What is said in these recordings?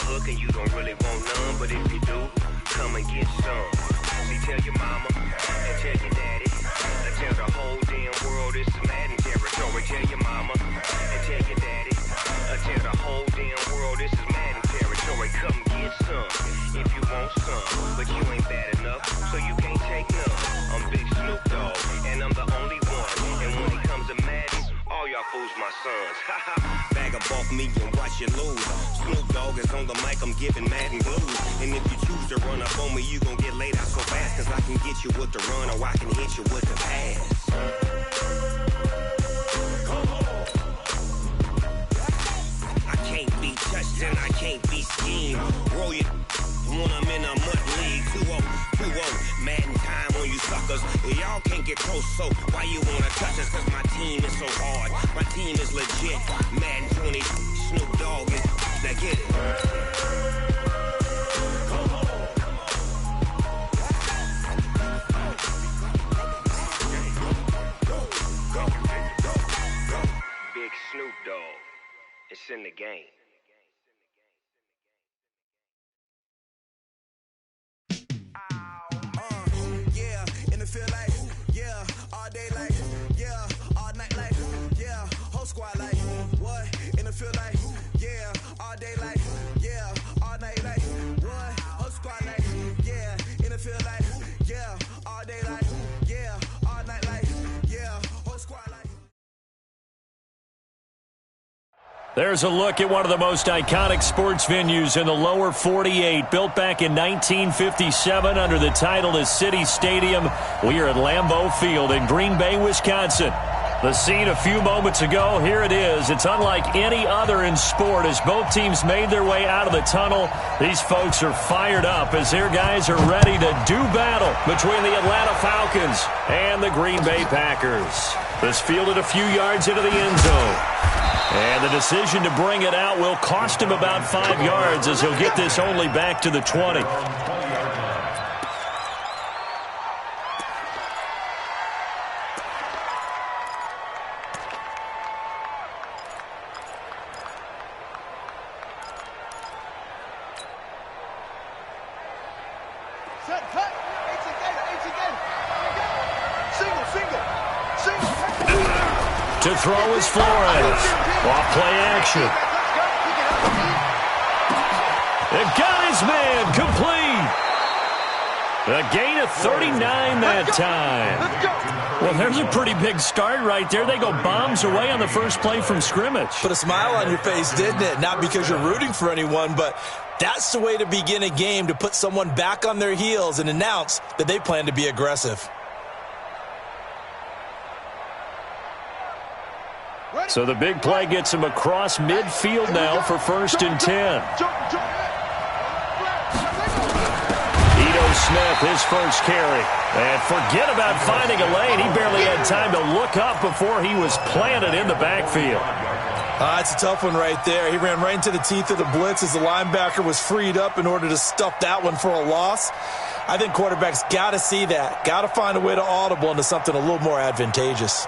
hook and you don't really want none, but if you do, come and get some. See, tell your mama and tell your daddy, and tell the whole damn world it's Madden territory. Tell your mama and tell your daddy, and tell the whole damn world this is Madden territory. Come get some if you want some, but you ain't bad enough, so you can't take none. I'm Big Snoop Dogg, and I'm the only one. And when it comes to Madden, all y'all fools my sons. Bag up off me and watch you lose. Snoop Dogg is on the mic, I'm giving Madden blues. And if you choose to run up on me, you gon' get laid out so fast. Cause I can get you with the run or I can hit you with the pass. I can't be touched and I can't be schemed. Roll you when I'm in a mud league. 2-0, Madden time on you suckers. Y'all can't get close, so why you wanna touch us? Cause my team is so hard. My team is legit. Madden 20, Snoop Dogg, and now get it. Big Snoop Dogg. It's in the game. Feel like, yeah, all day like, yeah, all night like, yeah, whole squad like, what? And it feel like, yeah, all day like, yeah, all night like, what? Whole squad like, yeah, and it feel like, yeah, all day like, yeah, all night like, yeah, whole squad like. There's a look at one of the most iconic sports venues in the lower 48. Built back in 1957 under the title of City Stadium. We are at Lambeau Field in Green Bay, Wisconsin. The scene a few moments ago, here it is. It's unlike any other in sport as both teams made their way out of the tunnel. These folks are fired up as their guys are ready to do battle between the Atlanta Falcons and the Green Bay Packers. This fielded a few yards into the end zone. And the decision to bring it out will cost him about 5 yards as he'll get this only back to the 20. Set, cut. Single. To throw is Flores. Off play action. It got his man complete. A gain of 39 that time. Well, there's a pretty big start right there. They go bombs away on the first play from scrimmage. Put a smile on your face, didn't it? Not because you're rooting for anyone, but that's the way to begin a game, to put someone back on their heels and announce that they plan to be aggressive. So the big play gets him across midfield now for 1st and 10. Ito Smith, his first carry. And forget about finding a lane. He barely had time to look up before he was planted in the backfield. It's a tough one right there. He ran right into the teeth of the blitz as the linebacker was freed up in order to stuff that one for a loss. I think quarterbacks got to see that. Got to find a way to audible into something a little more advantageous.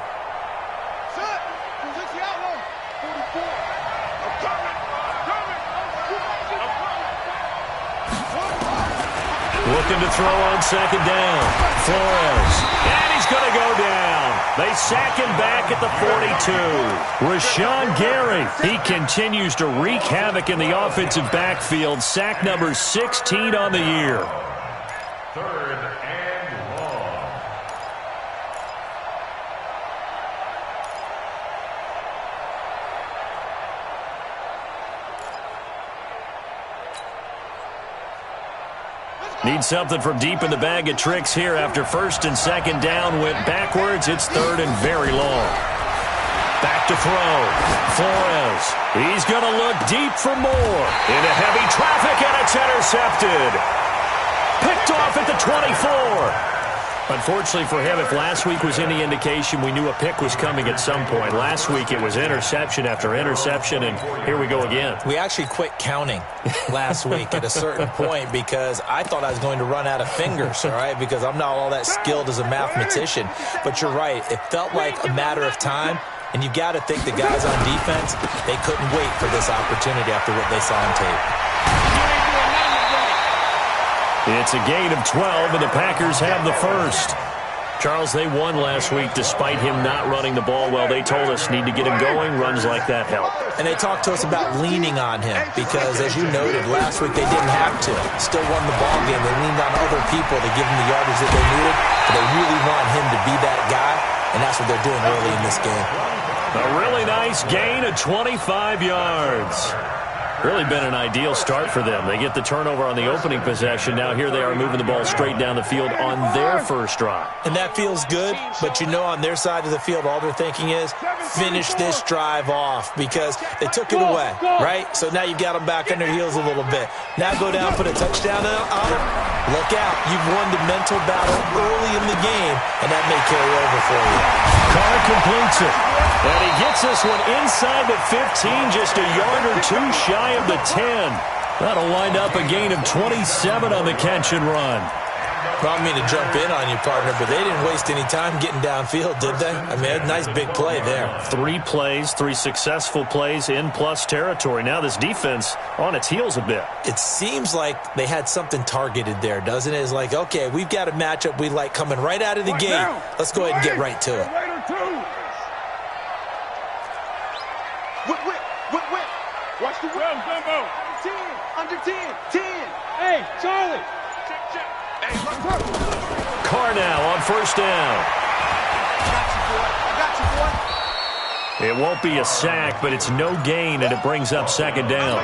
Looking to throw on 2nd down. Flores. And he's going to go down. They sack him back at the 42. Rashawn Gary. He continues to wreak havoc in the offensive backfield. Sack number 16 on the year. 3rd and long. Need something from deep in the bag of tricks here after 1st and 2nd down went backwards. It's 3rd and very long. Back to throw. Flores. He's going to look deep for more. Into heavy traffic, and it's intercepted. Picked off at the 24. Unfortunately for him, if last week was any indication, we knew a pick was coming at some point. Last week it was interception after interception, and here we go again. We actually quit counting last week at a certain point because I thought I was going to run out of fingers, all right, because I'm not all that skilled as a mathematician. But you're right. It felt like a matter of time, and you got to think the guys on defense, they couldn't wait for this opportunity after what they saw on tape. It's a gain of 12, and the Packers have the first. Charles, they won last week despite him not running the ball well. They told us need to get him going. Runs like that help. And they talked to us about leaning on him because, as you noted, last week they didn't have to. Still won the ball game. They leaned on other people to give them the yardage that they needed. But they really want him to be that guy, and that's what they're doing early in this game. A really nice gain of 25 yards. Really been an ideal start for them. They get the turnover on the opening possession. Now here they are moving the ball straight down the field on their first drive. And that feels good, but you know on their side of the field all they're thinking is finish this drive off because they took it away, right? So now you've got them back on their heels a little bit. Now go down, put a touchdown on them. Look out. You've won the mental battle early in the game, and that may carry over for you. Carr completes it. And he gets this one inside the 15, just a yard or two shy of the 10. That'll wind up a gain of 27 on the catch and run. Well, I mean to jump in on you, partner, but they didn't waste any time getting downfield, did they? I mean, a nice big play there. 3 plays, 3 successful plays in plus territory. Now this defense on its heels a bit. It seems like they had something targeted there, doesn't it? It's like, okay, we've got a matchup we like coming right out of the gate. Let's go ahead and get right to it. Whip. Watch the whip. Under 10. Hey, Charlie. Check. Hey, look. Carr now on first down. I got you, boy. It won't be a sack, but it's no gain, and it brings up second down.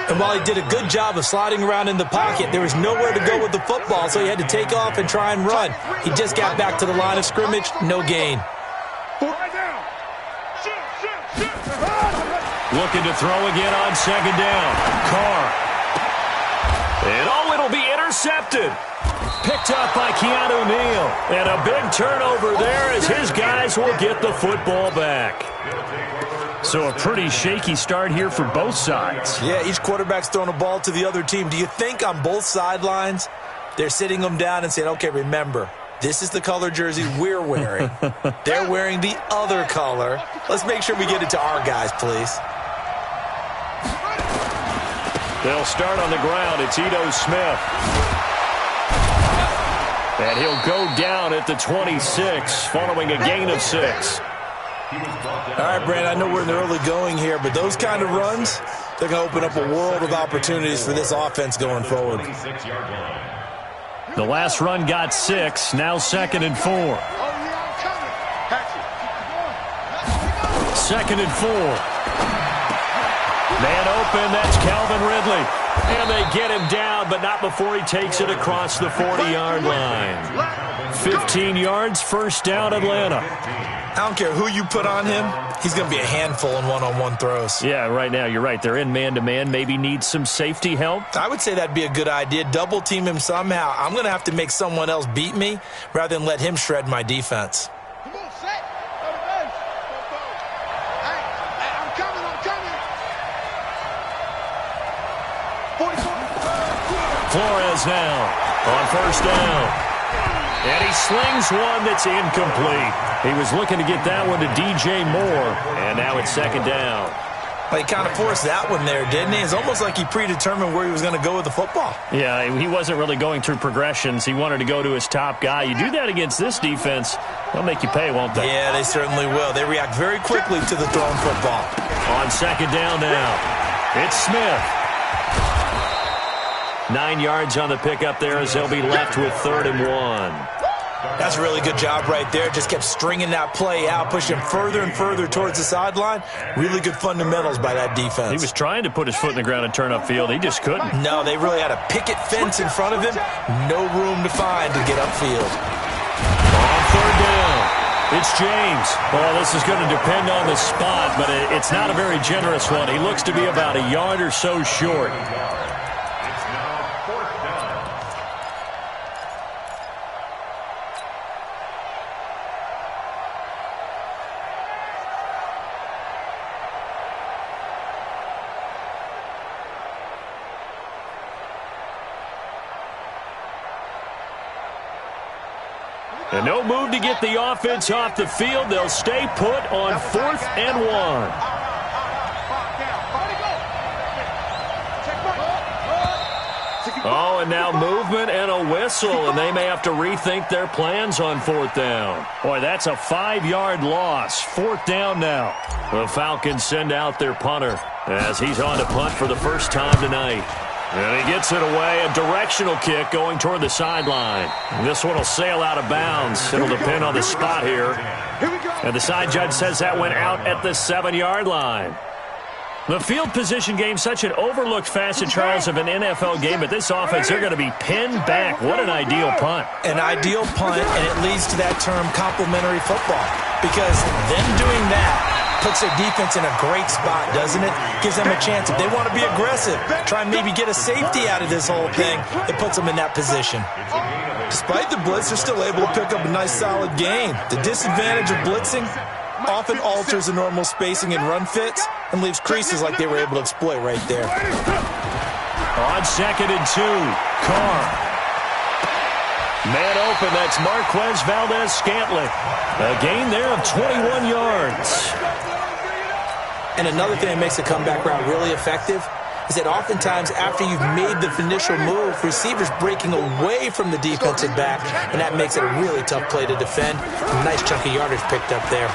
And while he did a good job of sliding around in the pocket, there was nowhere to go with the football, so he had to take off and try and run. He just got back to the line of scrimmage, no gain. Looking to throw again on second down. Carr. And it'll be intercepted. Picked up by Keanu Neal. And a big turnover there as his guys will get the football back. So a pretty shaky start here for both sides. Yeah, each quarterback's throwing a ball to the other team. Do you think on both sidelines they're sitting them down and saying, okay, remember, this is the color jersey we're wearing. They're wearing the other color. Let's make sure we get it to our guys, please. They'll start on the ground. It's Ito Smith. And he'll go down at the 26 following a gain of 6. All right, Brand, I know we're in the early going here, but those kind of runs, they're going to open up a world of opportunities for this offense going forward. The last run got 6, now 2nd and 4. 2nd and 4. Man open, that's Calvin Ridley. And they get him down, but not before he takes it across the 40-yard line. 15 yards, first down, Atlanta. I don't care who you put on him, he's going to be a handful in one-on-one throws. Yeah, right now, you're right. They're in man-to-man, maybe need some safety help. I would say that'd be a good idea. Double team him somehow. I'm going to have to make someone else beat me rather than let him shred my defense. Come on, set. Hey, I'm coming. 44. Flores now on first down. And he slings one that's incomplete. He was looking to get that one to DJ Moore. And now it's second down. Well, he kind of forced that one there, didn't he? It's almost like he predetermined where he was going to go with the football. Yeah, he wasn't really going through progressions. He wanted to go to his top guy. You do that against this defense, they'll make you pay, won't they? Yeah, they certainly will. They react very quickly to the thrown football. On second down now, it's Smith. 9 yards on the pickup there as they'll be left with 3rd and 1. That's a really good job right there. Just kept stringing that play out, pushing him further and further towards the sideline. Really good fundamentals by that defense. He was trying to put his foot in the ground and turn upfield. He just couldn't. No, they really had a picket fence in front of him. No room to find to get upfield. On 3rd down, it's James. Well, this is going to depend on the spot, but it's not a very generous one. He looks to be about a yard or so short. And no move to get the offense off the field. They'll stay put on 4th and 1. Oh, and now movement and a whistle, and they may have to rethink their plans on 4th down. Boy, that's a 5-yard loss. 4th down now. The Falcons send out their punter as he's on to punt for the first time tonight. And he gets it away, a directional kick going toward the sideline. This one will sail out of bounds. It'll depend on the spot here. And the side judge says that went out at the 7-yard line. The field position game, such an overlooked facet, Charles, of an NFL game, but this offense, they're going to be pinned back. What an ideal punt. An ideal punt, and it leads to that term complementary football. Because them doing that puts their defense in a great spot, doesn't it? Gives them a chance. If they want to be aggressive, try and maybe get a safety out of this whole thing, it puts them in that position. Despite the blitz, they're still able to pick up a nice, solid gain. The disadvantage of blitzing often alters the normal spacing and run fits and leaves creases like they were able to exploit right there. On 2nd and 2, Carr. Man open, that's Marquez Valdez-Scantling. A gain there of 21 yards. And another thing that makes the comeback route really effective is that oftentimes after you've made the initial move, receivers breaking away from the defensive back, and that makes it a really tough play to defend. A nice chunk of yardage picked up there.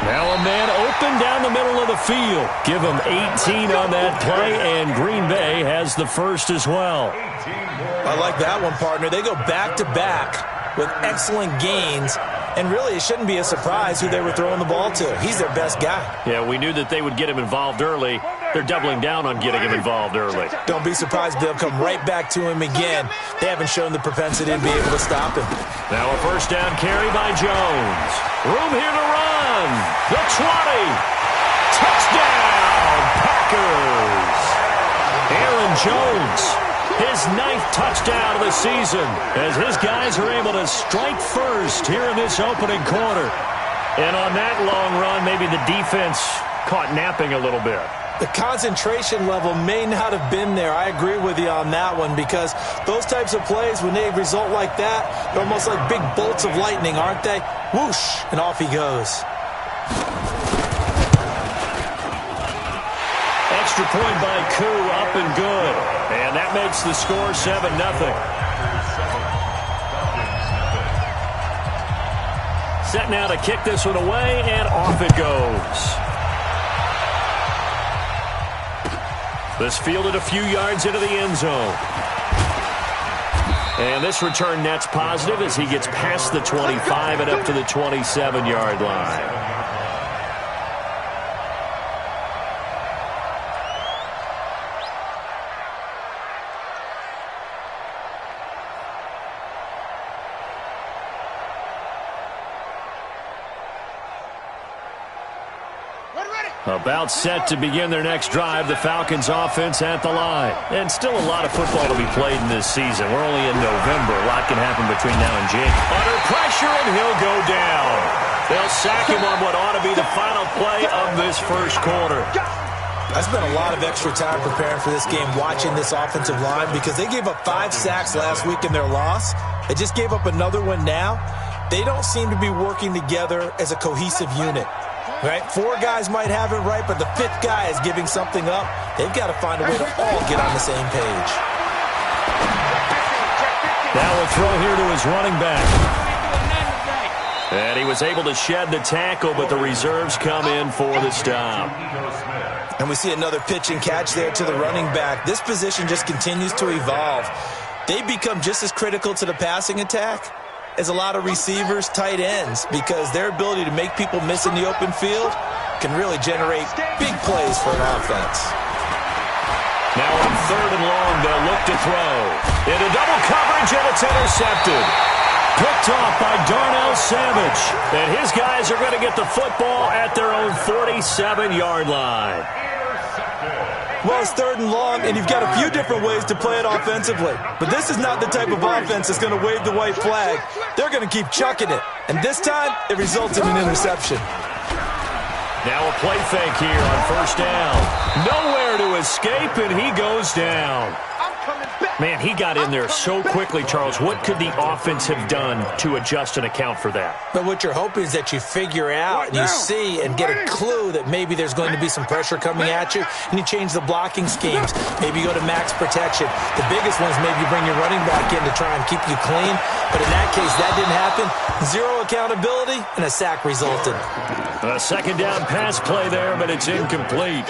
Now a man open down the middle of the field. Give him 18 on that play, and Green Bay has the first as well. I like that one, partner. They go back-to-back with excellent gains, and really it shouldn't be a surprise who they were throwing the ball to. He's their best guy. Yeah, we knew that they would get him involved early. They're doubling down on getting him involved early. Don't be surprised they'll come right back to him again. They haven't shown the propensity to be able to stop him. Now a first down carry by Jones. Room here to run. The 20. Touchdown, Packers. Aaron Jones, his 9th touchdown of the season, as his guys are able to strike first here in this opening quarter. And on that long run, maybe the defense caught napping a little bit. The concentration level may not have been there. I agree with you on that one, because those types of plays, when they result like that, they're almost like big bolts of lightning, aren't they? Whoosh, and off he goes. Extra point by Koo, up and good. And that makes the score 7-0. Set now to kick this one away, and off it goes. This fielded a few yards into the end zone. And this return net's positive as he gets past the 25 and up to the 27-yard line. About set to begin their next drive, the Falcons offense at the line. And still a lot of football to be played in this season. We're only in November. A lot can happen between now and January. Under pressure, and he'll go down. They'll sack him on what ought to be the final play of this first quarter. I spent a lot of extra time preparing for this game, watching this offensive line, because they gave up 5 sacks last week in their loss. They just gave up another one now. They don't seem to be working together as a cohesive unit. Right? 4 guys might have it right, but the 5th guy is giving something up. They've got to find a way to all get on the same page. Now a throw here to his running back. And he was able to shed the tackle, but the reserves come in for the stop. And we see another pitch and catch there to the running back. This position just continues to evolve. They become just as critical to the passing attack as a lot of receivers, tight ends, because their ability to make people miss in the open field can really generate big plays for an offense. Now on 3rd and long, they'll look to throw. Into double coverage, and it's intercepted. Picked off by Darnell Savage. And his guys are going to get the football at their own 47-yard line. Well, it's 3rd and long, and you've got a few different ways to play it offensively. But this is not the type of offense that's going to wave the white flag. They're going to keep chucking it. And this time, it results in an interception. Now a play fake here on 1st down. Nowhere to escape, and he goes down. Man, he got in there so quickly, Charles. What could the offense have done to adjust and account for that? But what you're hoping is that you figure out and you see and get a clue that maybe there's going to be some pressure coming at you, and you change the blocking schemes. Maybe you go to max protection. The biggest one is maybe you bring your running back in to try and keep you clean. But in that case, that didn't happen. Zero accountability, and a sack resulted. A second down pass play there, but it's incomplete.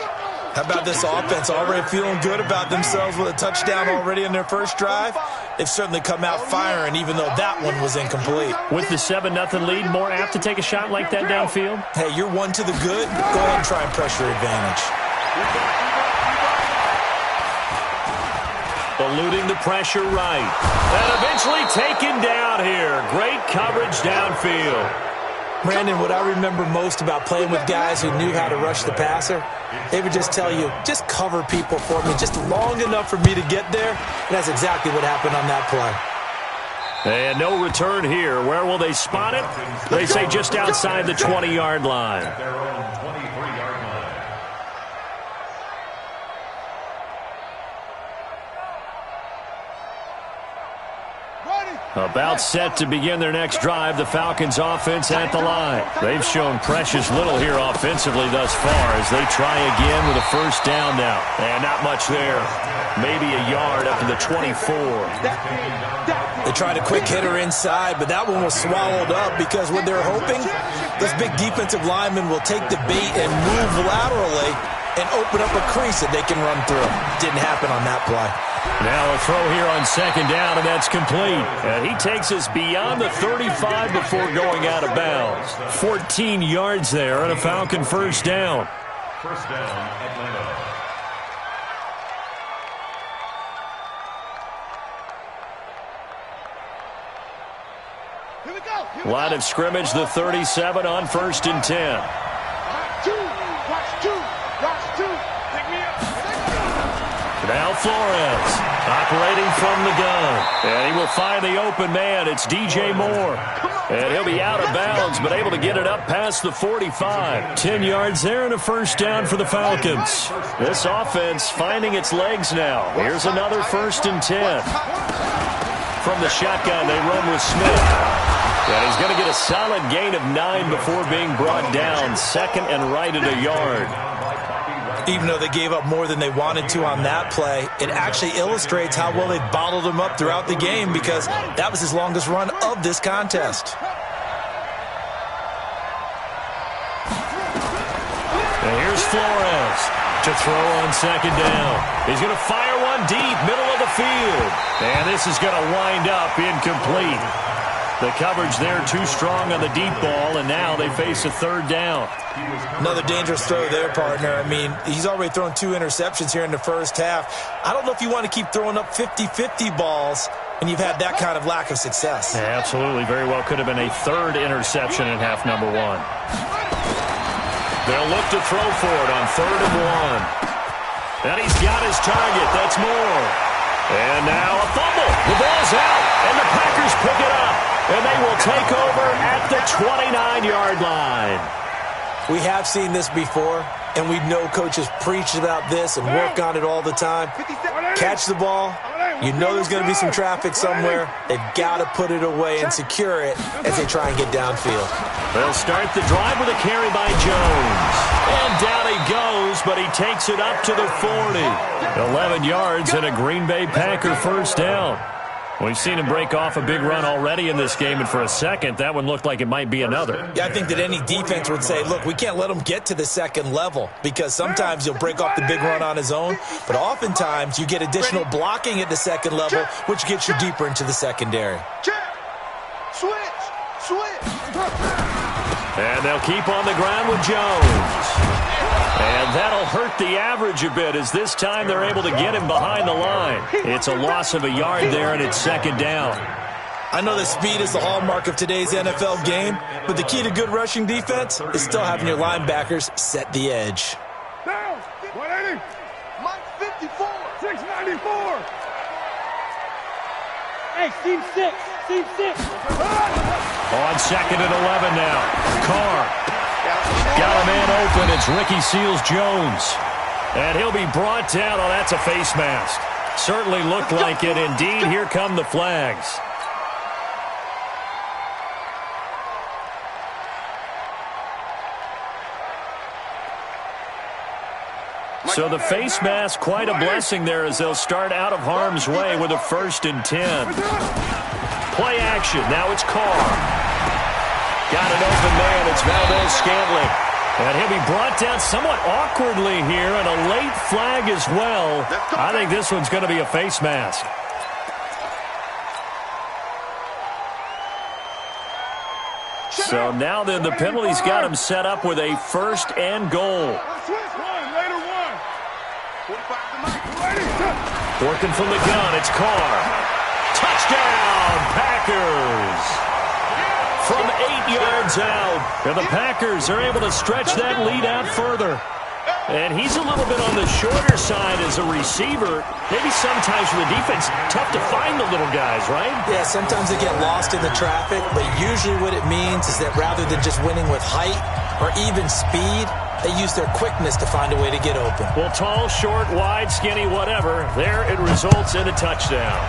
How about this offense already feeling good about themselves with a touchdown already in their first drive? They've certainly come out firing, even though that one was incomplete. With the 7-0 lead, more apt to take a shot like that downfield? Hey, you're one to the good. Go ahead and try and pressure advantage. Eluding the pressure right. And eventually taken down here. Great coverage downfield. Brandon, what I remember most about playing with guys who knew how to rush the passer, they would just tell you, just cover people for me just long enough for me to get there. And that's exactly what happened on that play. And no return here. Where will they spot it? They say just outside the 20-yard line. Their own 23-yard line. About set to begin their next drive, the Falcons offense at the line. They've shown precious little here offensively thus far as they try again with a first down now. And not much there. Maybe a yard up to the 24. They tried a quick hitter inside, but that one was swallowed up because what they're hoping, those big defensive linemen will take the bait and move laterally and open up a crease that they can run through. Didn't happen on that play. Now a throw here on second down, and that's complete. And he takes us beyond the 35 before going out of bounds. 14 yards there and a Falcon first down. First down, Atlanta. Here we go. Line of scrimmage, the 37 on 1st and 10. Watch two. Pick me up. Now Flores operating from the gun. And he will find the open man. It's DJ Moore. And he'll be out of bounds, but able to get it up past the 45. 10 yards there and a first down for the Falcons. This offense finding its legs now. Here's another 1st and 10. From the shotgun, they run with Smith. And he's going to get a solid gain of 9 before being brought down. Second and right at a yard. Even though they gave up more than they wanted to on that play, it actually illustrates how well they bottled him up throughout the game because that was his longest run of this contest. And here's Flores to throw on second down. He's going to fire one deep, middle of the field. And this is going to wind up incomplete. The coverage there too strong on the deep ball, and now they face a third down. Another dangerous throw there, partner. I mean, he's already thrown 2 interceptions here in the first half. I don't know if you want to keep throwing up 50-50 balls when you've had that kind of lack of success. Yeah, absolutely. Very well could have been a third interception in half number 1. They'll look to throw for it on 3rd and 1. And he's got his target. That's Moore. And now a fumble. The ball's out, and the Packers pick it up. And they will take over at the 29-yard line. We have seen this before, and we know coaches preach about this and work on it all the time. Catch the ball. You know there's going to be some traffic somewhere. They've got to put it away and secure it as they try and get downfield. They'll start the drive with a carry by Jones. And down he goes, but he takes it up to the 40. 11 yards and a Green Bay Packer first down. We've seen him break off a big run already in this game, and for a second, that one looked like it might be another. Yeah, I think that any defense would say, look, we can't let him get to the second level because sometimes he'll break off the big run on his own, but oftentimes you get additional blocking at the second level, which gets you deeper into the secondary. Switch. And they'll keep on the ground with Jones. And that'll hurt the average a bit as this time they're able to get him behind the line. It's a loss of a yard there, and it's second down. I know that speed is the hallmark of today's NFL game, but the key to good rushing defense is still having your linebackers set the edge. Down. 180. Mike 54. 694. Hey, team 6. On second and 11 now. Carr. Got a man open. It's Ricky Seals-Jones. And he'll be brought down. Oh, that's a face mask. Certainly looked like it. Indeed, here come the flags. So the face mask, quite a blessing there as they'll start out of harm's way with a 1st and 10. Play action. Now it's Carr. Got an open man. It's Valdez-Scantling. And he'll be brought down somewhat awkwardly here, and a late flag as well. I think this one's going to be a face mask. So now then the penalty's got him set up with a 1st and goal. Working from the gun, it's Carr. Touchdown, Packers! From 8 yards out, and the Packers are able to stretch that lead out further. And he's a little bit on the shorter side as a receiver. Maybe sometimes for the defense, tough to find the little guys, right? Yeah, sometimes they get lost in the traffic, but usually what it means is that rather than just winning with height or even speed, they use their quickness to find a way to get open. Well, tall, short, wide, skinny, whatever, there it results in a touchdown.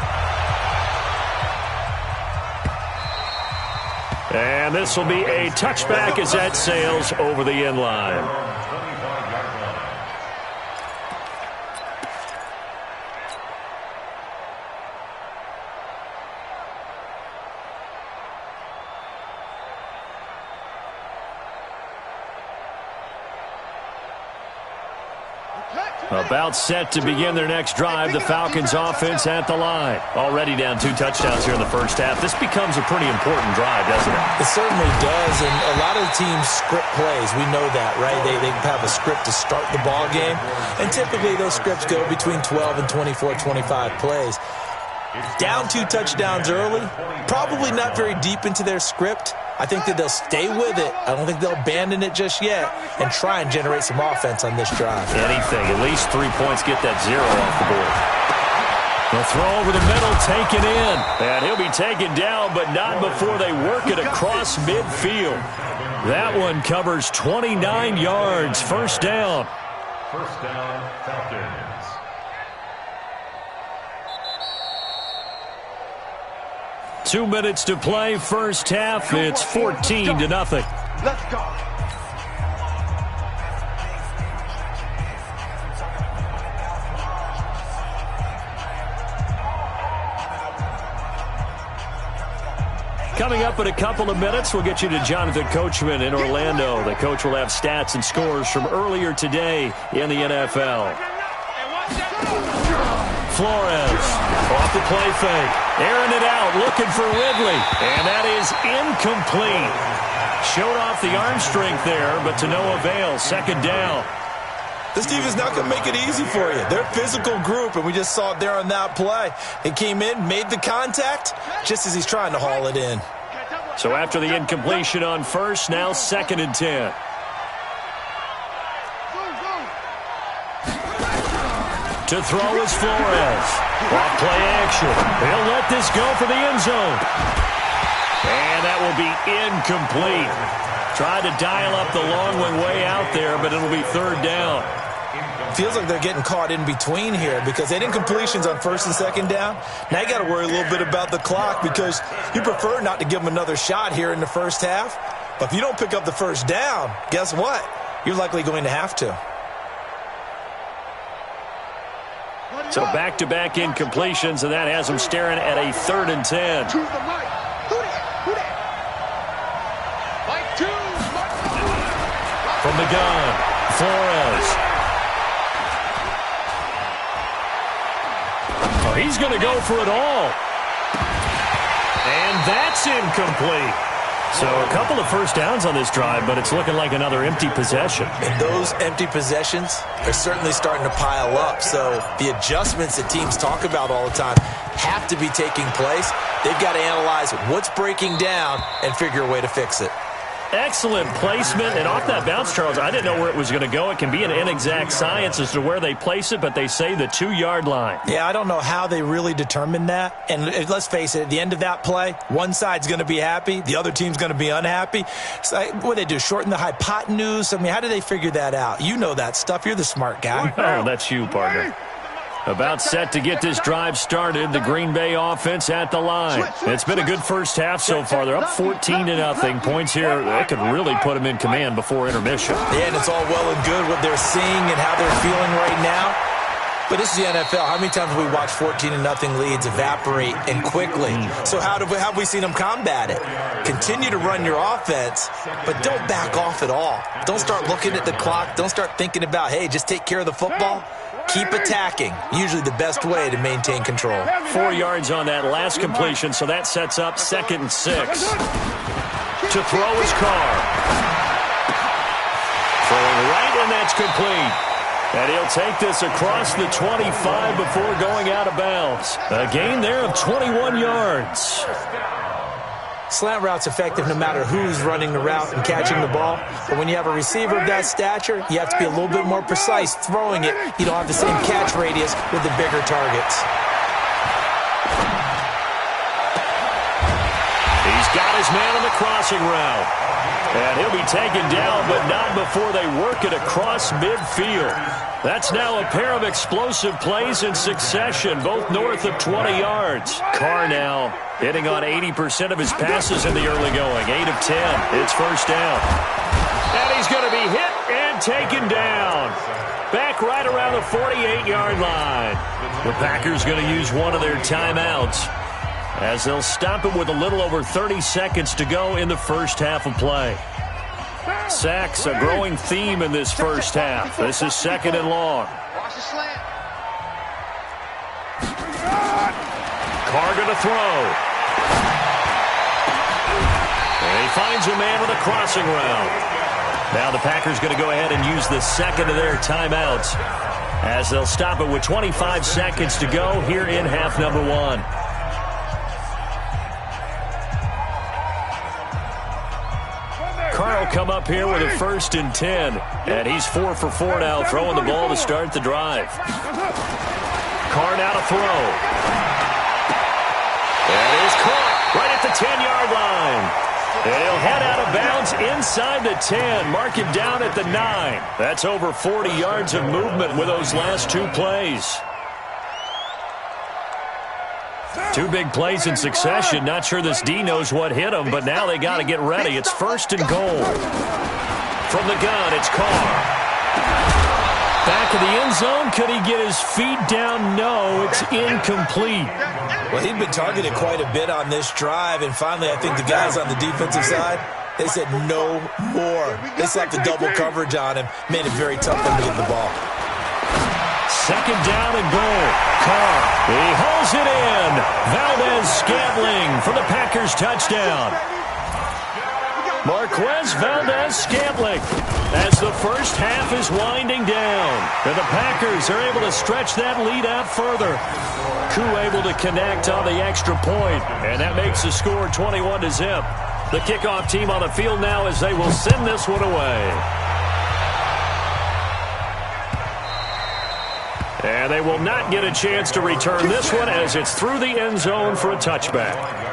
And this will be a touchback as that sails over the end line. About set to begin their next drive, the Falcons offense at the line. Already down 2 touchdowns here in the first half. This becomes a pretty important drive, doesn't it? It certainly does, and a lot of the teams script plays. We know that, right? They have a script to start the ball game, and typically those scripts go between 12 and 24, 25 plays. Down 2 touchdowns early, probably not very deep into their script. I think that they'll stay with it. I don't think they'll abandon it just yet and try and generate some offense on this drive. Anything. At least 3 points, get that 0 off the board. They'll throw over the middle, taken in. And he'll be taken down, but not before they work it across midfield. That one covers 29 yards. First down. First down, Falcons. 2 minutes to play, first half. It's 14-0. Let's go. Coming up in a couple of minutes, we'll get you to Jonathan Coachman in Orlando. The coach will have stats and scores from earlier today in the NFL. Flores off the play fake, airing it out, looking for Ridley, and that is incomplete. Showed off the arm strength there, but to no avail. Second down. This defense is not going to make it easy for you. They're a physical group, and we just saw it there on that play. He came in, made the contact, just as he's trying to haul it in. So after the incompletion on first, now 2nd and 10. To throw is Flores. Off play action. He'll let this go for the end zone. And that will be incomplete. Tried to dial up the long one way out there, but it'll be 3rd down. Feels like they're getting caught in between here because they had incompletions on 1st and 2nd down. Now you got to worry a little bit about the clock because you prefer not to give them another shot here in the first half. But if you don't pick up the 1st down, guess what? You're likely going to have to. So back-to-back incompletions, and that has them staring at a 3rd and 10. To the right. Who that? Like 2. From the gun, Flores. Oh, he's going to go for it all. And that's incomplete. So a couple of first downs on this drive, but it's looking like another empty possession. And those empty possessions are certainly starting to pile up. So the adjustments that teams talk about all the time have to be taking place. They've got to analyze what's breaking down and figure a way to fix it. Excellent placement, and off that bounce, Charles, I didn't know where it was going to go. It can be an inexact science as to where they place it, but they say the 2-yard line. Yeah, I don't know how they really determine that. And let's face it, at the end of that play, one side's going to be happy, the other team's going to be unhappy. It's like, what do they do, shorten the hypotenuse? I mean, how do they figure that out? You know that stuff. You're the smart guy. Oh, that's you, partner. About set to get this drive started. The Green Bay offense at the line. It's been a good first half so far. They're up 14-0. Points here, they could really put them in command before intermission. Yeah, and it's all well and good what they're seeing and how they're feeling right now. But this is the NFL. How many times have we watched 14-0 leads evaporate and quickly? So how have we seen them combat it? Continue to run your offense, but don't back off at all. Don't start looking at the clock. Don't start thinking about, hey, just take care of the football. Keep attacking. Usually the best way to maintain control. 4 yards on that last completion, so that sets up 2nd and 6. To throw his Carr. Throwing right, and that's complete. And he'll take this across the 25 before going out of bounds. A gain there of 21 yards. Slant route's effective no matter who's running the route and catching the ball. But when you have a receiver of that stature, you have to be a little bit more precise throwing it. You don't have the same catch radius with the bigger targets. He's got his man on the crossing route. And he'll be taken down, but not before they work it across midfield. That's now a pair of explosive plays in succession, both north of 20 yards. Carr now hitting on 80% of his passes in the early going. 8 of 10. It's first down. And he's going to be hit and taken down. Back right around the 48-yard line. The Packers going to use one of their timeouts, as they'll stop it with a little over 30 seconds to go in the first half of play. Sacks, a growing theme in this first half. This is 2nd and long. Watch the slant. Carr going to throw. And he finds a man with a crossing route. Now the Packers going to go ahead and use the second of their timeouts, as they'll stop it with 25 seconds to go here in half number 1. Carr will come up here with a 1st and 10. And he's 4 for 4 now, throwing the ball to start the drive. Carr now to throw. That is caught right at the 10-yard line. And he'll head out of bounds inside the 10. Mark him down at the 9. That's over 40 yards of movement with those last 2 plays. 2 big plays in succession. Not sure this D knows what hit him, but now they got to get ready. It's 1st and goal. From the gun, it's Carr. Back of the end zone. Could he get his feet down? No, it's incomplete. Well, he'd been targeted quite a bit on this drive, and finally I think the guys on the defensive side, they said no more. They slapped the double coverage on him, made it very tough for him to get the ball. 2nd down and goal. Carr, he hauls it in. Valdez-Scantling for the Packers touchdown. Marquez Valdez-Scantling as the first half is winding down. And the Packers are able to stretch that lead out further. Koo able to connect on the extra point, and that makes the score 21-0. The kickoff team on the field now as they will send this one away. And they will not get a chance to return this one as it's through the end zone for a touchback.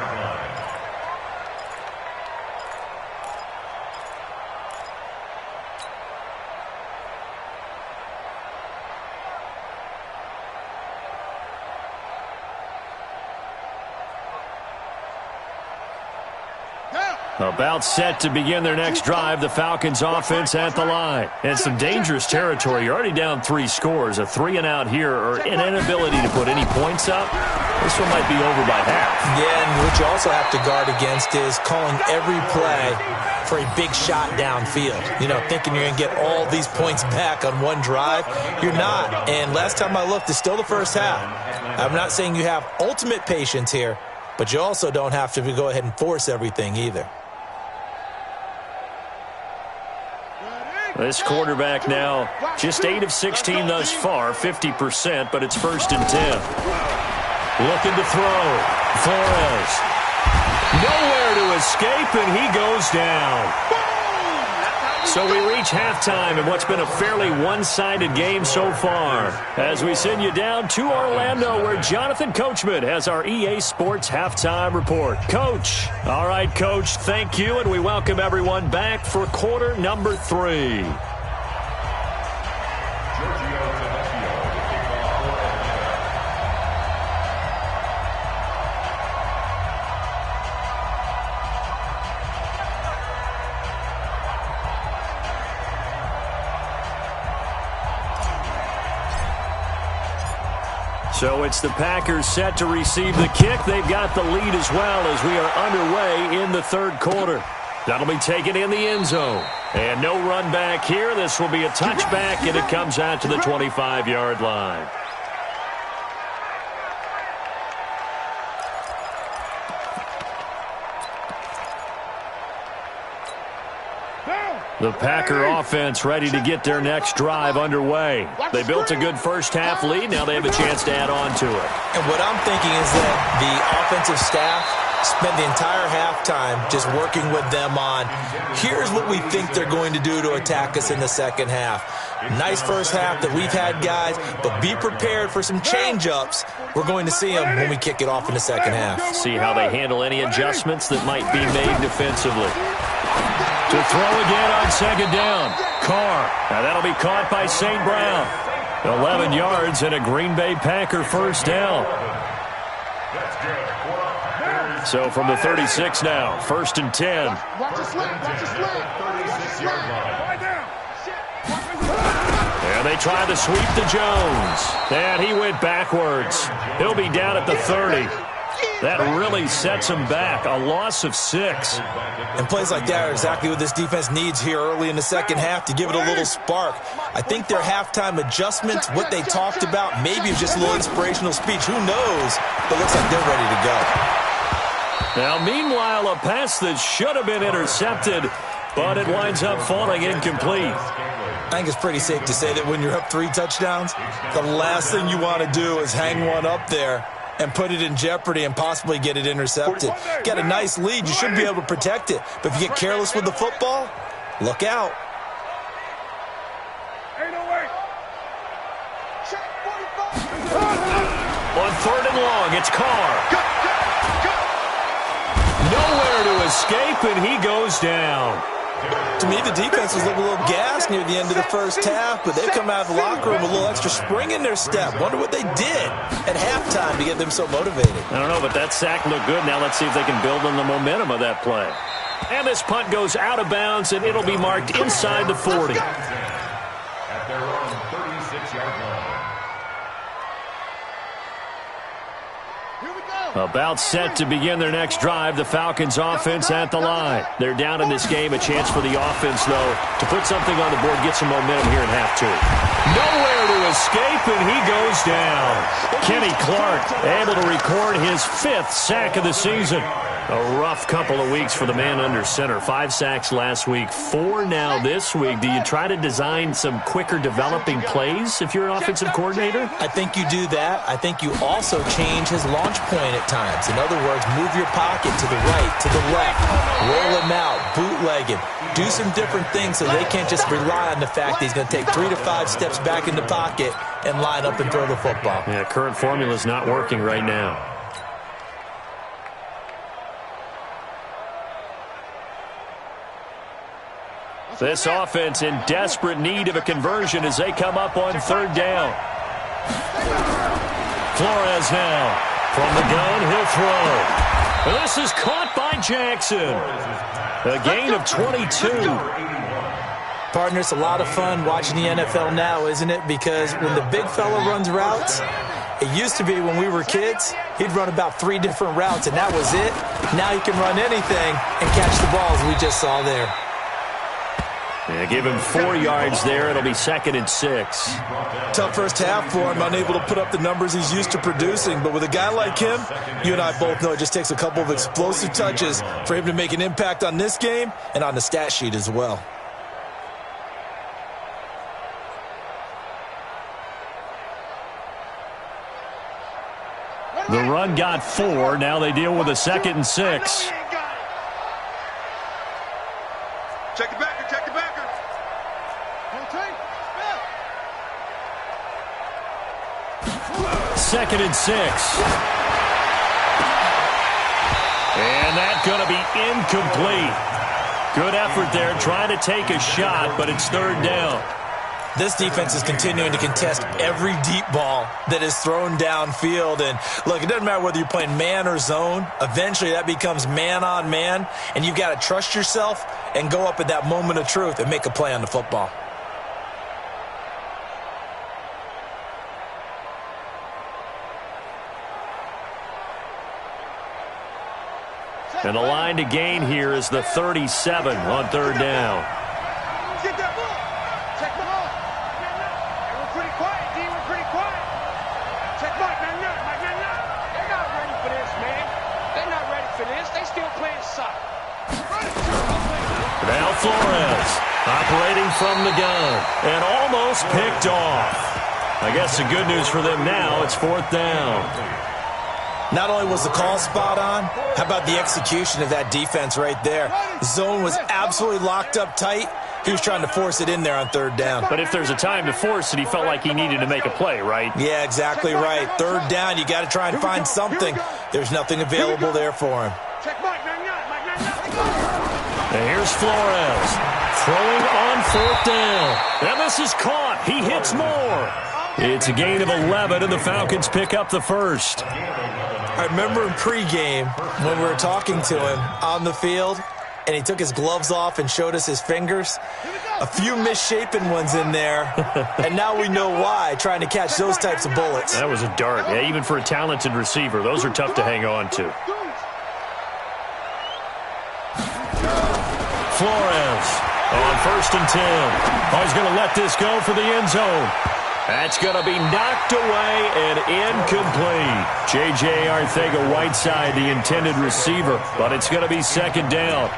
About set to begin their next drive, the Falcons offense at the line. And some dangerous territory. You're already down 3 scores. A 3-and-out here, or an inability to put any points up. This one might be over by half. Yeah, and what you also have to guard against is calling every play for a big shot downfield. You know, thinking you're going to get all these points back on one drive. You're not. And last time I looked, it's still the first half. I'm not saying you have ultimate patience here, but you also don't have to go ahead and force everything either. This quarterback now just 8 of 16 thus far, 50%, but it's 1st and 10. Looking to throw. Flores. Nowhere to escape, and he goes down. So we reach halftime in what's been a fairly one-sided game so far, as we send you down to Orlando, where Jonathan Coachman has our EA Sports Halftime Report. Coach. All right, Coach, thank you, and we welcome everyone back for quarter number 3. So it's the Packers set to receive the kick. They've got the lead as well as we are underway in the third quarter. That'll be taken in the end zone. And no run back here. This will be a touchback, and it comes out to the 25-yard line. The Packer offense ready to get their next drive underway. They built a good first-half lead. Now they have a chance to add on to it. And what I'm thinking is that the offensive staff spent the entire halftime just working with them on, here's what we think they're going to do to attack us in the second half. Nice first half that we've had, guys, but be prepared for some change-ups. We're going to see them when we kick it off in the second half. See how they handle any adjustments that might be made defensively. To throw again on second down. Carr. Now that'll be caught by St. Brown. 11 yards and a Green Bay Packer first down. So from the 36 now, 1st and 10. And they try to sweep to Jones. And he went backwards. He'll be down at the 30. That really sets him back. A loss of 6. And plays like that are exactly what this defense needs here early in the second half to give it a little spark. I think their halftime adjustments, what they talked about, maybe just a little inspirational speech. Who knows? But looks like they're ready to go. Now, meanwhile, a pass that should have been intercepted, but it winds up falling incomplete. I think it's pretty safe to say that when you're up 3 touchdowns, the last thing you want to do is hang one up there and put it in jeopardy and possibly get it intercepted. Get a nice lead, you should be able to protect it. But if you get careless with the football, look out. On 3rd and long, it's Carr. Nowhere to escape, and he goes down. To me, the defense was looking a little gassed near the end of the first half, but they've come out of the locker room with a little extra spring in their step. Wonder what they did at halftime to get them so motivated. I don't know, but that sack looked good. Now let's see if they can build on the momentum of that play. And this punt goes out of bounds, and it'll be marked inside the 40. At their own 36-yard line. About set to begin their next drive, the Falcons offense at the line. They're down in this game. A chance for the offense, though, to put something on the board, get some momentum here in half 2. Nowhere to escape, and he goes down. Kenny Clark able to record his 5th sack of the season. A rough couple of weeks for the man under center. 5 sacks last week, 4 now this week. Do you try to design some quicker developing plays if you're an offensive coordinator? I think you do that. I think you also change his launch point at times. In other words, move your pocket to the right, to the left, roll him out, bootleg him. Do some different things so they can't just rely on the fact that he's going to take 3 to 5 steps back in the pocket and line up and throw the football. Yeah, current formula is not working right now. This offense in desperate need of a conversion as they come up on 3rd down. Flores now. From the gun, he'll throw. And this is caught by Jackson. A gain of 22. Partner, it's a lot of fun watching the NFL now, isn't it? Because when the big fella runs routes, it used to be when we were kids, he'd run about 3 different routes, and that was it. Now he can run anything and catch the balls we just saw there. Yeah, give him 4 yards there. It'll be 2nd and 6. Tough first half for him, unable to put up the numbers he's used to producing. But with a guy like him, you and I both know it just takes a couple of explosive touches for him to make an impact on this game and on the stat sheet as well. The run got 4. Now they deal with a 2nd and 6. Check it back. Check it back. 2nd and 6. And that's going to be incomplete. Good effort there, trying to take a shot, but it's 3rd down. This defense is continuing to contest every deep ball that is thrown downfield. And, look, it doesn't matter whether you're playing man or zone. Eventually, that becomes man on man, and you've got to trust yourself and go up at that moment of truth and make a play on the football. And the line to gain here is the 37 on third down. Get that ball. Check ball. We're pretty quiet, D. We're pretty quiet. Check Mike. Mike. They're not ready for this, man. They're not ready for this. They still playing soccer. Now Flores operating from the gun and almost picked off. I guess the good news for them now, it's fourth down. Not only was the call spot on, how about the execution of that defense right there? The zone was absolutely locked up tight. He was trying to force it in there on third down. But if there's a time to force it, he felt like he needed to make a play, right? Yeah, exactly right. Third down, you got to try and find something. There's nothing available there for him. Check Mike. And here's Flores throwing on fourth down. And this is caught. He hits more. It's a gain of 11, and the Falcons pick up the first. I remember in pregame when we were talking to him on the field, and he took his gloves off and showed us his fingers. A few misshapen ones in there, and now we know why, trying to catch those types of bullets. That was a dart. Yeah, even for a talented receiver, those are tough to hang on to. Flores on 1st and 10. Oh, he's going to let this go for the end zone. That's going to be knocked away and incomplete. J.J. Arcega-Whiteside, the intended receiver, but it's going to be second down.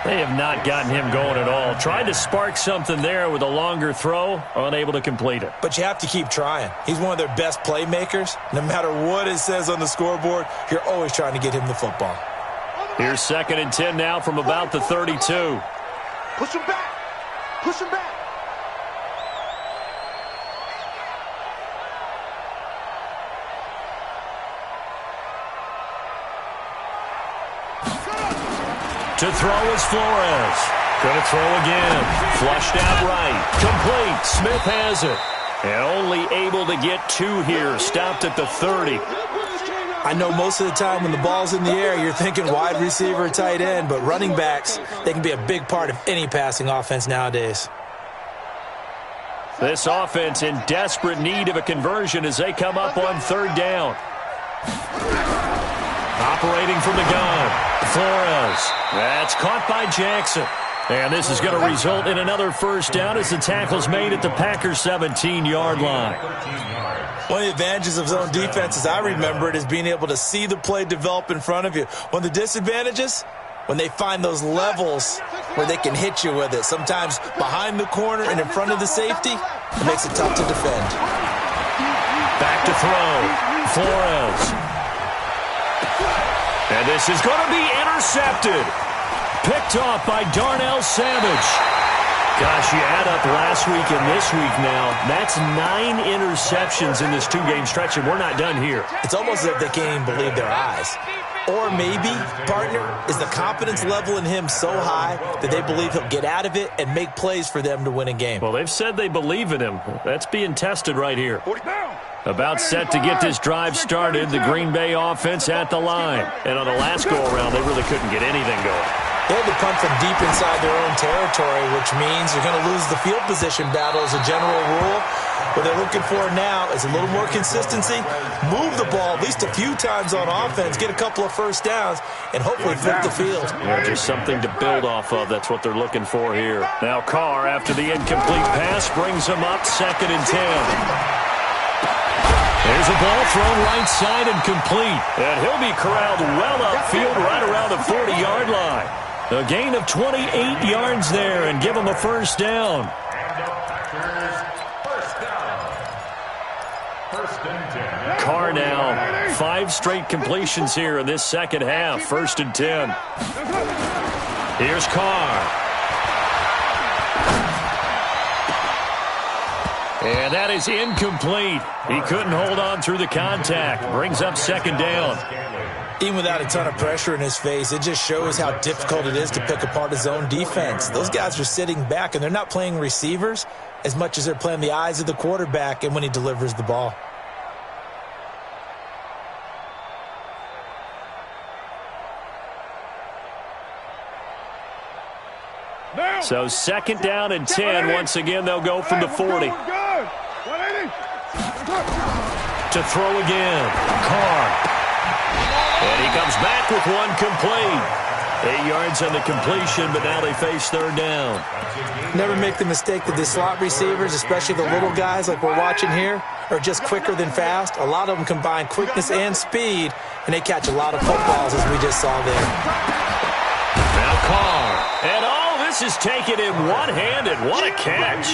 They have not gotten him going at all. Tried to spark something there with a longer throw, unable to complete it. But you have to keep trying. He's one of their best playmakers. No matter what it says on the scoreboard, you're always trying to get him the football. Here's 2nd and 10 now from about the 32. Push him back. Push him back. To throw is Flores. Going to throw again. Flushed out right. Complete. Smith has it. And only able to get 2 here. Stopped at the 30. I know most of the time when the ball's in the air, you're thinking wide receiver, tight end, but running backs, they can be a big part of any passing offense nowadays. This offense in desperate need of a conversion as they come up on third down. Operating from the gun, Flores. That's caught by Jackson. And this is going to result in another first down as the tackle's made at the Packers' 17-yard line. One of the advantages of zone defense, as I remember it, is being able to see the play develop in front of you. One of the disadvantages, when they find those levels where they can hit you with it. Sometimes behind the corner and in front of the safety, it makes it tough to defend. Back to throw. Flores. And this is going to be intercepted. Picked off by Darnell Savage. Gosh, you add up last week and this week now. That's 9 interceptions in this 2-game stretch, and we're not done here. It's almost as if they can't even believe their eyes. Or maybe, partner, is the confidence level in him so high that they believe he'll get out of it and make plays for them to win a game. Well, they've said they believe in him. That's being tested right here. About set to get this drive started, the Green Bay offense at the line. And on the last go-around, they really couldn't get anything going. They had to punt from deep inside their own territory, which means they're going to lose the field position battle as a general rule. What they're looking for now is a little more consistency, move the ball at least a few times on offense, get a couple of first downs, and hopefully flip the field. Yeah, just something to build off of. That's what they're looking for here. Now Carr, after the incomplete pass, brings them up 2nd and 10. There's a ball thrown right side and complete. And he'll be corralled well upfield right around the 40-yard line. A gain of 28 yards there and give him a first down. Carr now, 5 straight completions here in this second half. 1st and 10. Here's Carr. And that is incomplete. He couldn't hold on through the contact. Brings up 2nd down. Even without a ton of pressure in his face, it just shows how difficult it is to pick apart his own defense. Those guys are sitting back, and they're not playing receivers as much as they're playing the eyes of the quarterback and when he delivers the ball. So 2nd down and 10. Once again, they'll go from the 40. To throw again. Carr. And he comes back with one complete. 8 yards on the completion, but now they face third down. Never make the mistake that the slot receivers, especially the little guys like we're watching here, are just quicker than fast. A lot of them combine quickness and speed, and they catch a lot of footballs, as we just saw there. Now Carr. And this is taken in one-handed. What a catch.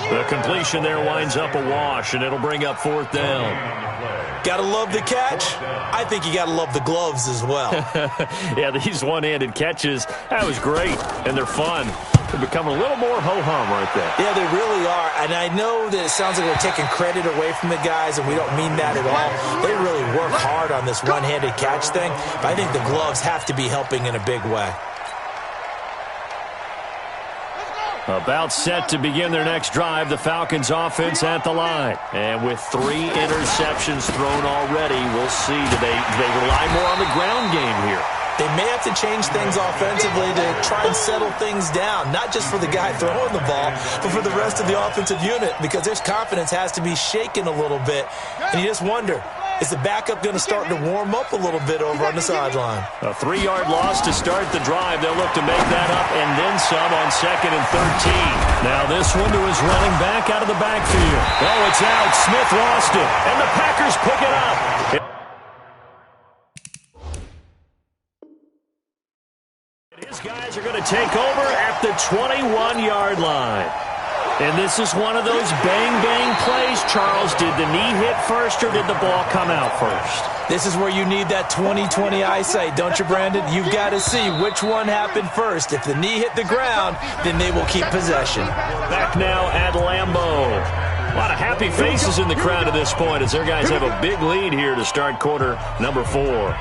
The completion there winds up a wash, and it'll bring up fourth down. Gotta love the catch. I think you gotta love the gloves as well. Yeah, these one-handed catches, that was great, and they're fun. They become a little more ho-hum right there. Yeah, they really are, and I know that it sounds like we're taking credit away from the guys, and we don't mean that at all. They really work hard on this one-handed catch thing, but I think the gloves have to be helping in a big way. About set to begin their next drive, the Falcons offense at the line. And with 3 interceptions thrown already, we'll see today. They rely more on the ground game here. They may have to change things offensively to try and settle things down, not just for the guy throwing the ball, but for the rest of the offensive unit, because their confidence has to be shaken a little bit. And you just wonder, is the backup going to start to warm up a little bit over on the sideline? A 3-yard loss to start the drive. They'll look to make that up and then some on 2nd and 13. Now this one to his running back out of the backfield. Oh, it's out. Smith lost it, and the Packers pick it up. His guys are going to take over at the 21-yard line. And this is one of those bang-bang plays, Charles. Did the knee hit first or did the ball come out first? This is where you need that 20/20 eyesight, don't you, Brandon? You've got to see which one happened first. If the knee hit the ground, then they will keep possession. Back now at Lambeau. A lot of happy faces in the crowd at this point as their guys have a big lead here to start quarter number 4.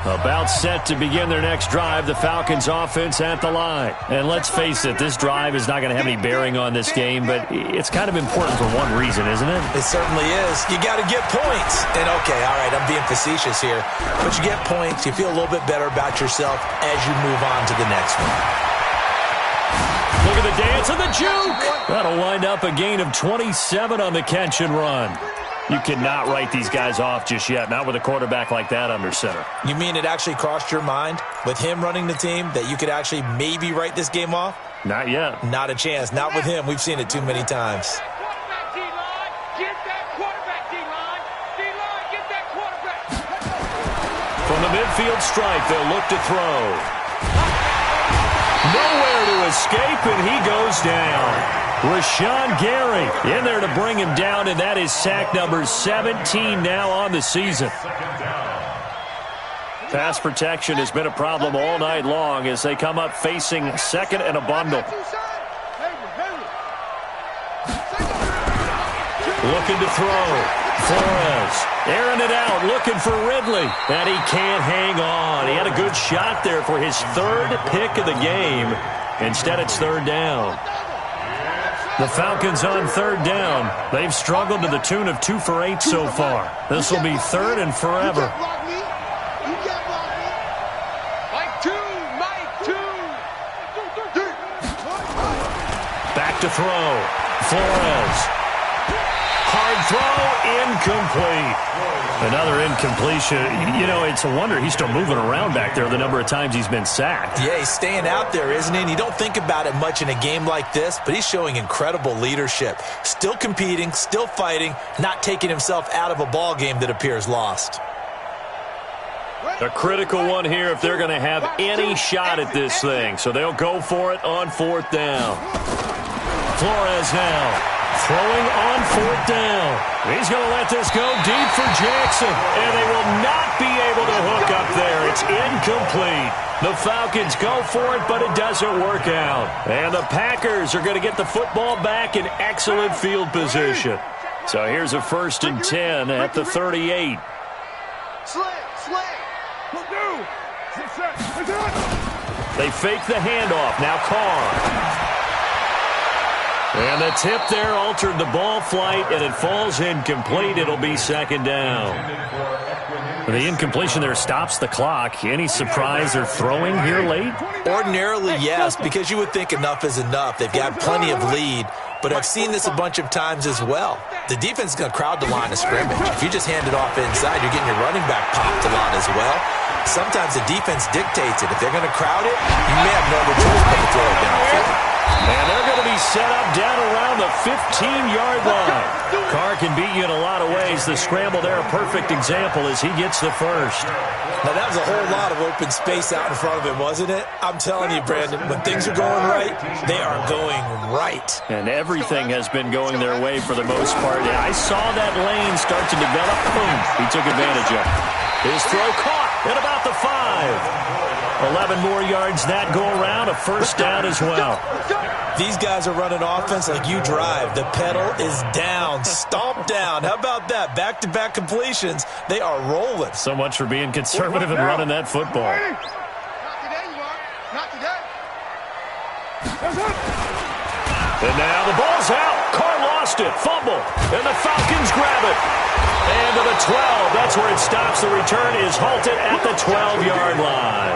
About set to begin their next drive, the Falcons offense at the line. And let's face it, this drive is not going to have any bearing on this game, but it's kind of important for one reason, isn't it? It certainly is. You got to get points. And okay, all right, I'm being facetious here, but you get points, you feel a little bit better about yourself as you move on to the next one. Look at the dance and the juke. That'll wind up a gain of 27 on the catch and run. You cannot write these guys off just yet, not with a quarterback like that under center. You mean it actually crossed your mind with him running the team that you could actually maybe write this game off? Not yet. Not a chance. Not with him. We've seen it too many times. From the midfield stripe, they'll look to throw. Nowhere to escape, and he goes down. Rashawn Gary in there to bring him down, and that is sack number 17 now on the season. Pass protection has been a problem all night long as they come up facing 2nd and a bundle. Looking to throw. Flores airing it out, looking for Ridley, and he can't hang on. He had a good shot there for his 3rd pick of the game. Instead, it's 3rd down. The Falcons on 3rd down. They've struggled to the tune of 2 for 8 so far. This will be 3rd and forever. Back to throw. Flores. Hard throw, incomplete. Another incompletion. You know, it's a wonder he's still moving around back there the number of times he's been sacked. Yeah, he's staying out there, isn't he? And you don't think about it much in a game like this, but he's showing incredible leadership. Still competing, still fighting, not taking himself out of a ball game that appears lost. A critical one here if they're going to have any shot at this thing. So they'll go for it on 4th down. Flores now. Throwing on 4th down. He's going to let this go deep for Jackson. And they will not be able to hook up there. It's incomplete. The Falcons go for it, but it doesn't work out. And the Packers are going to get the football back in excellent field position. So here's a 1st and 10 at the 38. They fake the handoff. Now Carr. And the tip there altered the ball flight, and it falls incomplete. It'll be 2nd down. The incompletion there stops the clock. Any surprise they're throwing here late? Ordinarily, yes, because you would think enough is enough. They've got plenty of lead. but I've seen this a bunch of times as well. The defense is going to crowd the line of scrimmage. If you just hand it off inside, you're getting your running back popped a lot as well. Sometimes the defense dictates it. If they're going to crowd it, you may have no other choice but to throw it downfield. And they're going to be set up down around the 15-yard line. Carr can beat you in a lot of ways. The scramble there, a perfect example as he gets the first. Now, that was a whole lot of open space out in front of him, wasn't it? I'm telling you, Brandon, when things are going right, they are going right. And everything has been going their way for the most part. I saw that lane start to develop. Boom. He took advantage of it. His throw caught at about the 5. 11 more yards that go around, a first down as well. These guys are running offense like you drive. The pedal is down, stomp down. How about that? Back-to-back completions. They are rolling. So much for being conservative and running that football. Not today, you are. Not today. And now the ball's out. Carr lost it. Fumble. And the Falcons grab it. And to the 12. That's where it stops. The return is halted at the 12-yard line.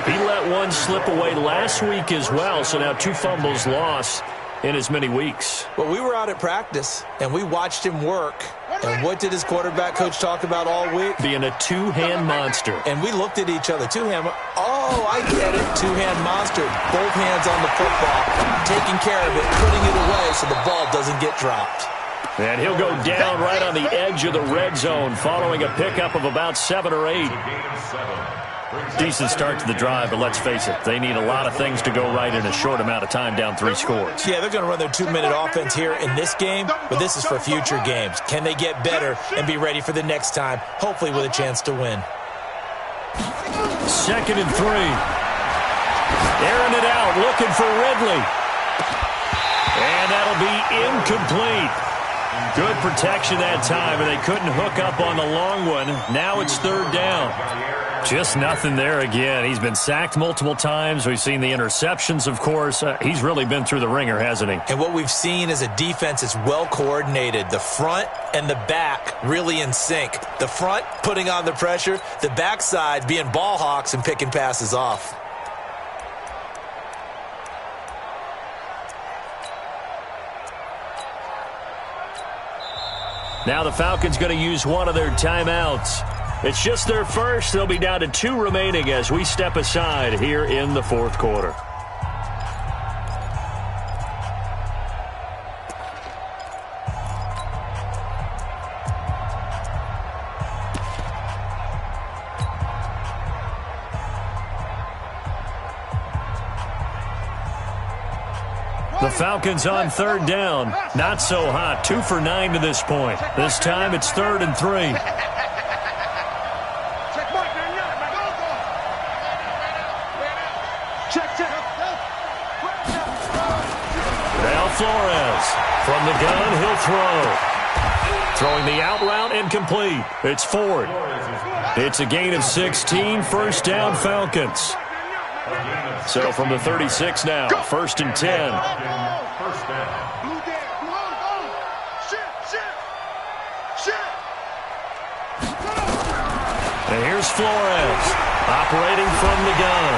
He let one slip away last week as well, so now 2 fumbles lost in as many weeks. Well, we were out at practice, and we watched him work. And what did his quarterback coach talk about all week? Being a two-hand monster. And we looked at each other. Two-hand. Oh, I get it. Two-hand monster. Both hands on the football, taking care of it, putting it away so the ball doesn't get dropped. And he'll go down right on the edge of the red zone following a pickup of about 7 or 8. Decent start to the drive, but let's face it, they need a lot of things to go right in a short amount of time, down 3 scores. Yeah, they're going to run their 2-minute offense here in this game, but this is for future games. Can they get better and be ready for the next time, hopefully with a chance to win? 2nd and 3. Airing it out, looking for Ridley. And that'll be incomplete. Good protection that time, and they couldn't hook up on the long one. Now it's 3rd down. Just nothing there again. He's been sacked multiple times. We've seen the interceptions, of course. He's really been through the ringer, hasn't he? And what we've seen is a defense that's well coordinated. The front and the back really in sync. The front putting on the pressure. The backside being ball hawks and picking passes off. Now the Falcons going to use one of their timeouts. It's just their first. They'll be down to 2 remaining as we step aside here in the 4th quarter. The Falcons on 3rd down. Not so hot. 2 for 9 to this point. This time it's 3rd and 3. Now Flores. From the gun, he'll throw. Throwing the out route and complete. It's Ford. It's a gain of 16. First down, Falcons. So from the 36 now, 1st and 10. And here's Flores, operating from the gun.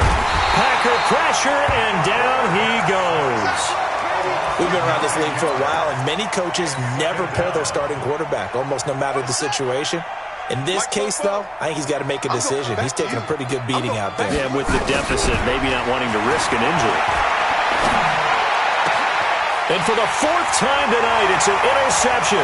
Packer pressure, and down he goes. We've been around this league for a while, and many coaches never pull their starting quarterback, almost no matter the situation. In this case, though, I think he's got to make a decision. He's taking a pretty good beating out there. Yeah, with the deficit, maybe not wanting to risk an injury. And for the 4th time tonight, it's an interception.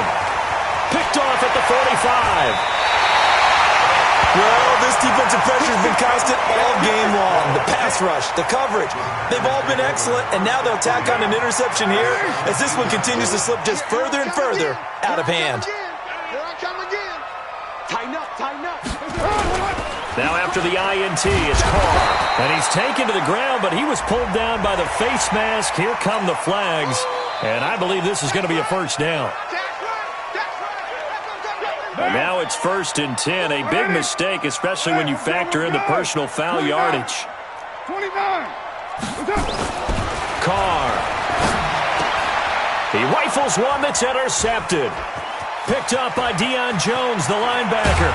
Picked off at the 45. Well, this defensive pressure has been constant all game long. The pass rush, the coverage, they've all been excellent, and now they'll tack on an interception here as this one continues to slip just further and further out of hand. Here I come again. Tighten up, tighten up. Now after the INT, it's Carr. And he's taken to the ground, but he was pulled down by the face mask. Here come the flags. And I believe this is going to be a first down. And now it's 1st and 10. A big mistake, especially when you factor in the personal foul yardage. 29. Carr. He rifles one that's intercepted. Picked up by Deion Jones, the linebacker.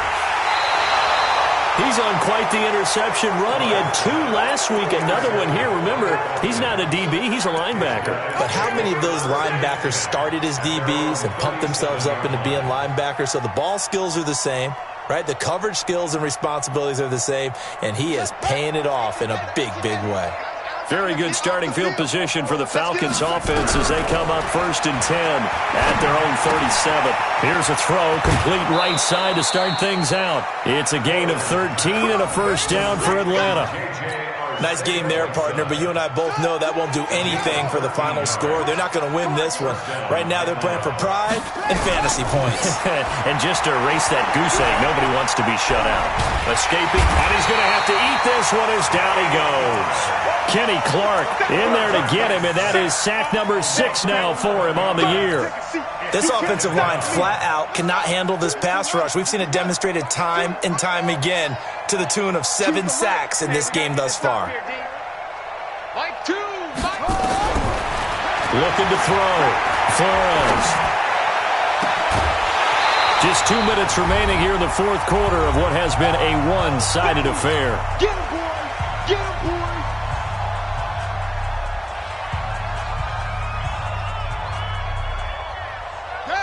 He's on quite the interception run. He had 2 last week, another one here. Remember, he's not a DB, he's a linebacker. But how many of those linebackers started as DBs and pumped themselves up into being linebackers? So the ball skills are the same, right? The coverage skills and responsibilities are the same, and he is paying it off in a big, big way. Very good starting field position for the Falcons offense as they come up 1st and 10 at their own 37. Here's a throw, complete right side to start things out. It's a gain of 13 and a first down for Atlanta. Nice game there, partner, but you and I both know that won't do anything for the final score. They're not going to win this one. Right now they're playing for pride and fantasy points. And just to erase that goose egg, nobody wants to be shut out. Escaping, and he's going to have to eat this one as down he goes. Kenny Clark in there to get him, and that is sack number 6 now for him on the year. This offensive line flat out cannot handle this pass rush. We've seen it demonstrated time and time again to the tune of 7 sacks in this game thus far. Looking to throw. Flores. Just 2 minutes remaining here in the 4th quarter of what has been a one-sided affair. Get him, boy! Get him, boy!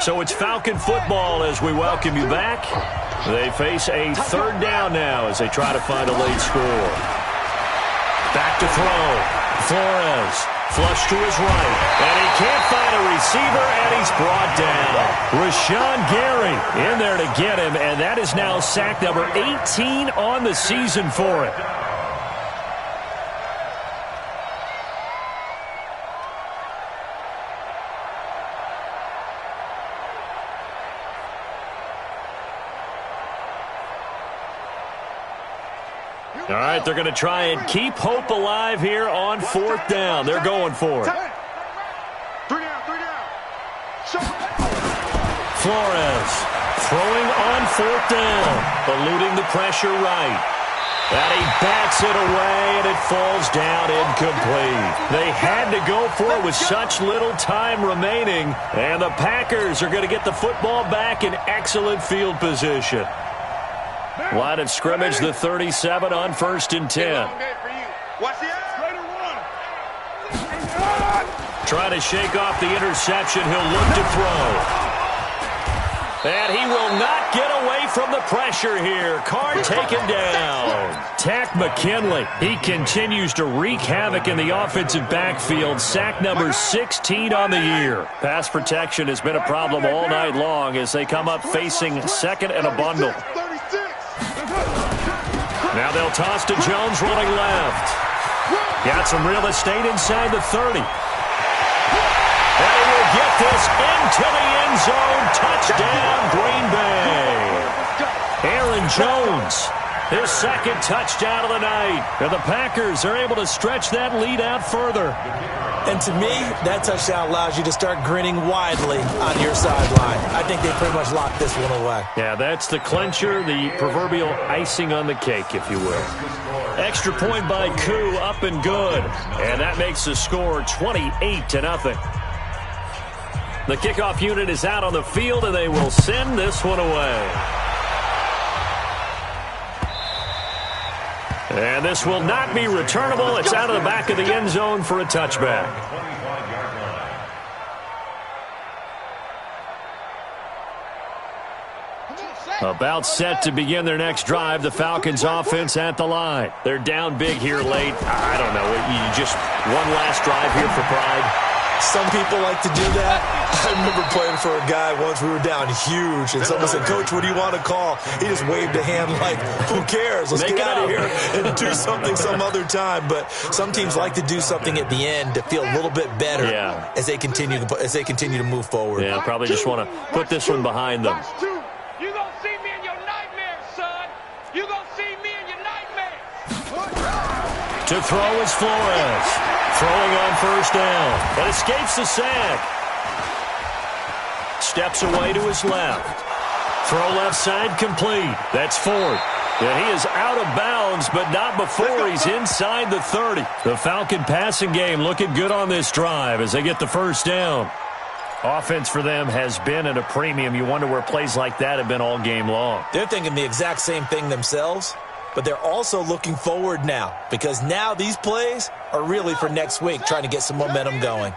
So it's Falcon football as we welcome you back. They face a 3rd down now as they try to find a late score. Back to throw. Flores, flush to his right, and he can't find a receiver, and he's brought down. Rashawn Gary in there to get him, and that is now sack number 18 on the season for it. All right, they're going to try and keep hope alive here on 4th down. They're going for it. 3 down. Flores throwing on 4th down, eluding the pressure right. And he bats it away, and it falls down incomplete. They had to go for it with such little time remaining, and the Packers are going to get the football back in excellent field position. Line of scrimmage, the 37 on 1st and 10. Trying to shake off the interception. He'll look to throw. And he will not get away from the pressure here. Carr taken down. Tack McKinley. He continues to wreak havoc in the offensive backfield. Sack number 16 on the year. Pass protection has been a problem all night long as they come up facing 2nd and a bundle. Now they'll toss to Jones running left. Got some real estate inside the 30. And he will get this into the end zone. Touchdown, Green Bay. Aaron Jones, his 2nd touchdown of the night. And the Packers are able to stretch that lead out further. And to me, that touchdown allows you to start grinning widely on your sideline. I think they pretty much locked this one away. Yeah, that's the clincher, the proverbial icing on the cake, if you will. Extra point by Koo, up and good. And that makes the score 28-0. The kickoff unit is out on the field, and they will send this one away. And this will not be returnable. It's out of the back of the end zone for a touchback. About set to begin their next drive, the Falcons offense at the line. They're down big here late. I don't know. You just one last drive here for pride. Some people like to do that. I remember playing for a guy once. We were down huge, and someone said, "Coach, what do you want to call?" He just waved a hand like, "Who cares? Let's get out of here and do something some other time." But some teams like to do something at the end to feel a little bit better as they continue to move forward. Yeah, probably just want to put this one behind them. You gonna see me in your nightmares, son. You gonna see me in your nightmares. To throw is Flores. Throwing on 1st down. And escapes the sack. Steps away to his left. Throw left side complete. That's 4th. And he is out of bounds, but not before he's inside the 30. The Falcon passing game looking good on this drive as they get the 1st down. Offense for them has been at a premium. You wonder where plays like that have been all game long. They're thinking the exact same thing themselves. but they're also looking forward now because now these plays are really for next week, trying to get some momentum going.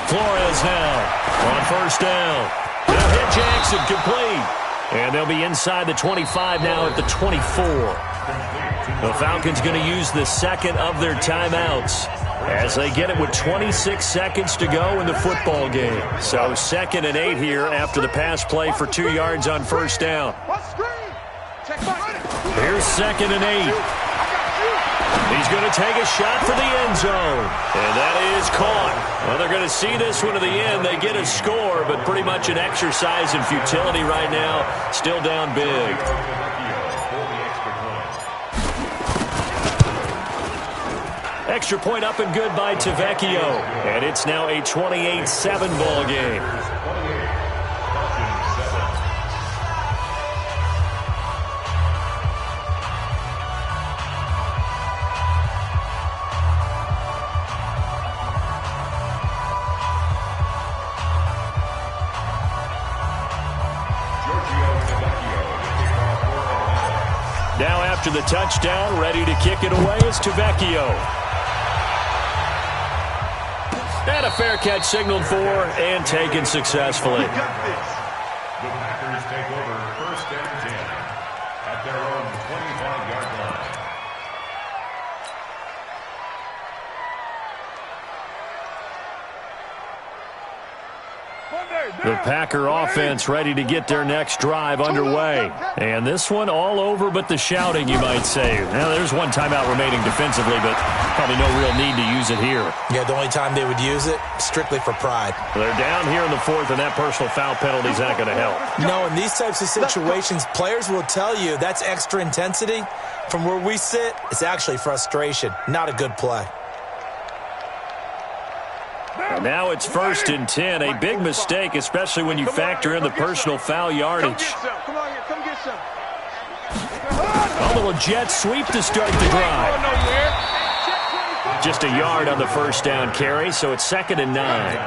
Flores now on first down. They'll hit Jackson complete. And they'll be inside the 25 now at the 24. The Falcons going to use the second of their timeouts as they get it with 26 seconds to go in the football game. So 2nd and 8 here after the pass play for 2 yards on first down. Here's 2nd and 8. He's going to take a shot for the end zone. And that is caught. Well, they're going to see this one to the end. They get a score, but pretty much an exercise in futility right now. Still down big. Extra point up and good by Tavecchio. And it's now a 28-7 ball game. Now after the touchdown, ready to kick it away is Tavecchio. And a fair catch signaled for and taken successfully. The Packers take over 1st and 10 at their own 25-yard line. The Packer offense ready to get their next drive underway. And this one all over but the shouting, you might say. Now, there's one timeout remaining defensively, but probably no real need to use it here. Yeah, the only time they would use it, strictly for pride. They're down here in the 4th, and that personal foul penalty is not going to help. No, in these types of situations, players will tell you that's extra intensity. From where we sit, it's actually frustration. Not a good play. And now it's 1st and 10. A big mistake, especially when you factor in the personal foul yardage. Come on here, come get some. A little jet sweep to start the drive. Just a yard on the first down carry, so it's 2nd and 9.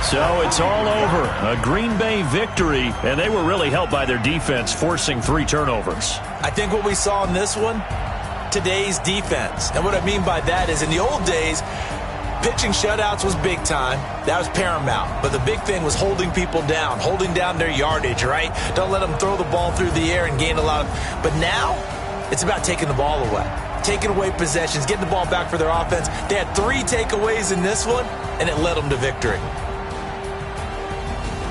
So it's all over. A Green Bay victory, and they were really helped by their defense, forcing 3 turnovers. I think what we saw in this one, today's defense. And what I mean by that is in the old days, pitching shutouts was big time. That was paramount. But the big thing was holding people down, holding down their yardage, right? Don't let them throw the ball through the air and gain a lot of... But now, it's about taking the ball away. Taking away possessions, getting the ball back for their offense. They had 3 takeaways in this one, and it led them to victory.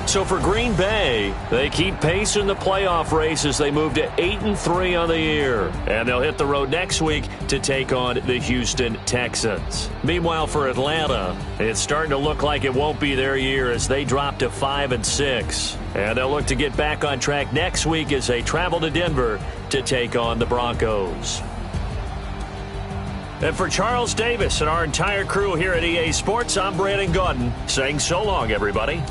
So for Green Bay, they keep pace in the playoff race as they move to 8-3 on the year. And they'll hit the road next week to take on the Houston Texans. Meanwhile, for Atlanta, it's starting to look like it won't be their year as they drop to 5-6. And they'll look to get back on track next week as they travel to Denver to take on the Broncos. And for Charles Davis and our entire crew here at EA Sports, I'm Brandon Gaudin saying so long, everybody.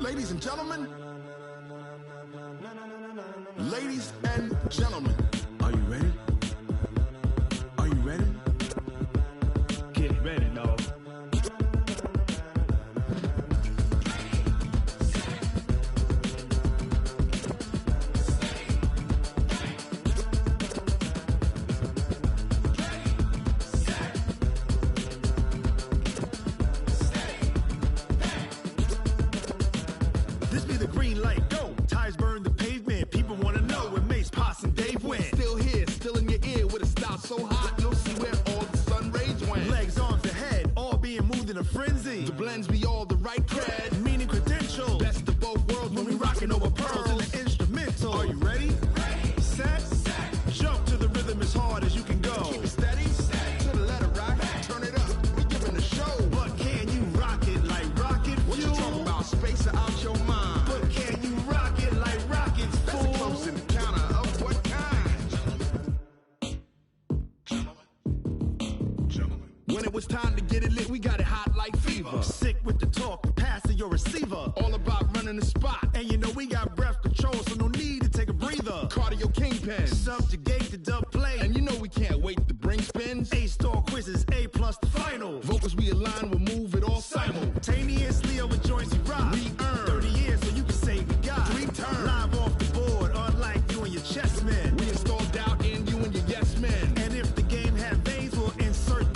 Ladies and gentlemen, ladies and gentlemen, are you ready? Are you ready? Get ready, dog. This be the green light, go. Tires burn the pavement. People want to know where Mace, Poss, and Dave went. Still here, still in your ear with a style so hot, you'll see where all the sun rays went. Legs, arms, the head, all being moved in a frenzy. The blends be all the right cred, meaning credentials. Best of both worlds when we rockin' over pearls in the instrumental. Are you ready? Ready. Set. Jump to the rhythm as hard as you can go. Keep it steady. To the letter right. Turn it up. We giving the show. But can you rock it like rocket fuel? What you talking about? Space or out your mind? But can you rock it like rockets, fool? That's a close encounter of what kind? Gentlemen. When it was time to get it lit, we got it hot like fever. Sick with the talk, pass to your receiver. All about running the spot. And you know we got breath control, so no need to take a breather. Cardio kingpin. Subjugate the dub play. And you know we can't wait to bring spins. A-star quizzes, A+ the final. Vocals we align, we'll move it all simultaneously over joints we rock. We earn 30 years, so you can say we got 3 turns. Live off the board, unlike you and your chess men. We install doubt in you and your yes men. And if the game had veins, we'll insert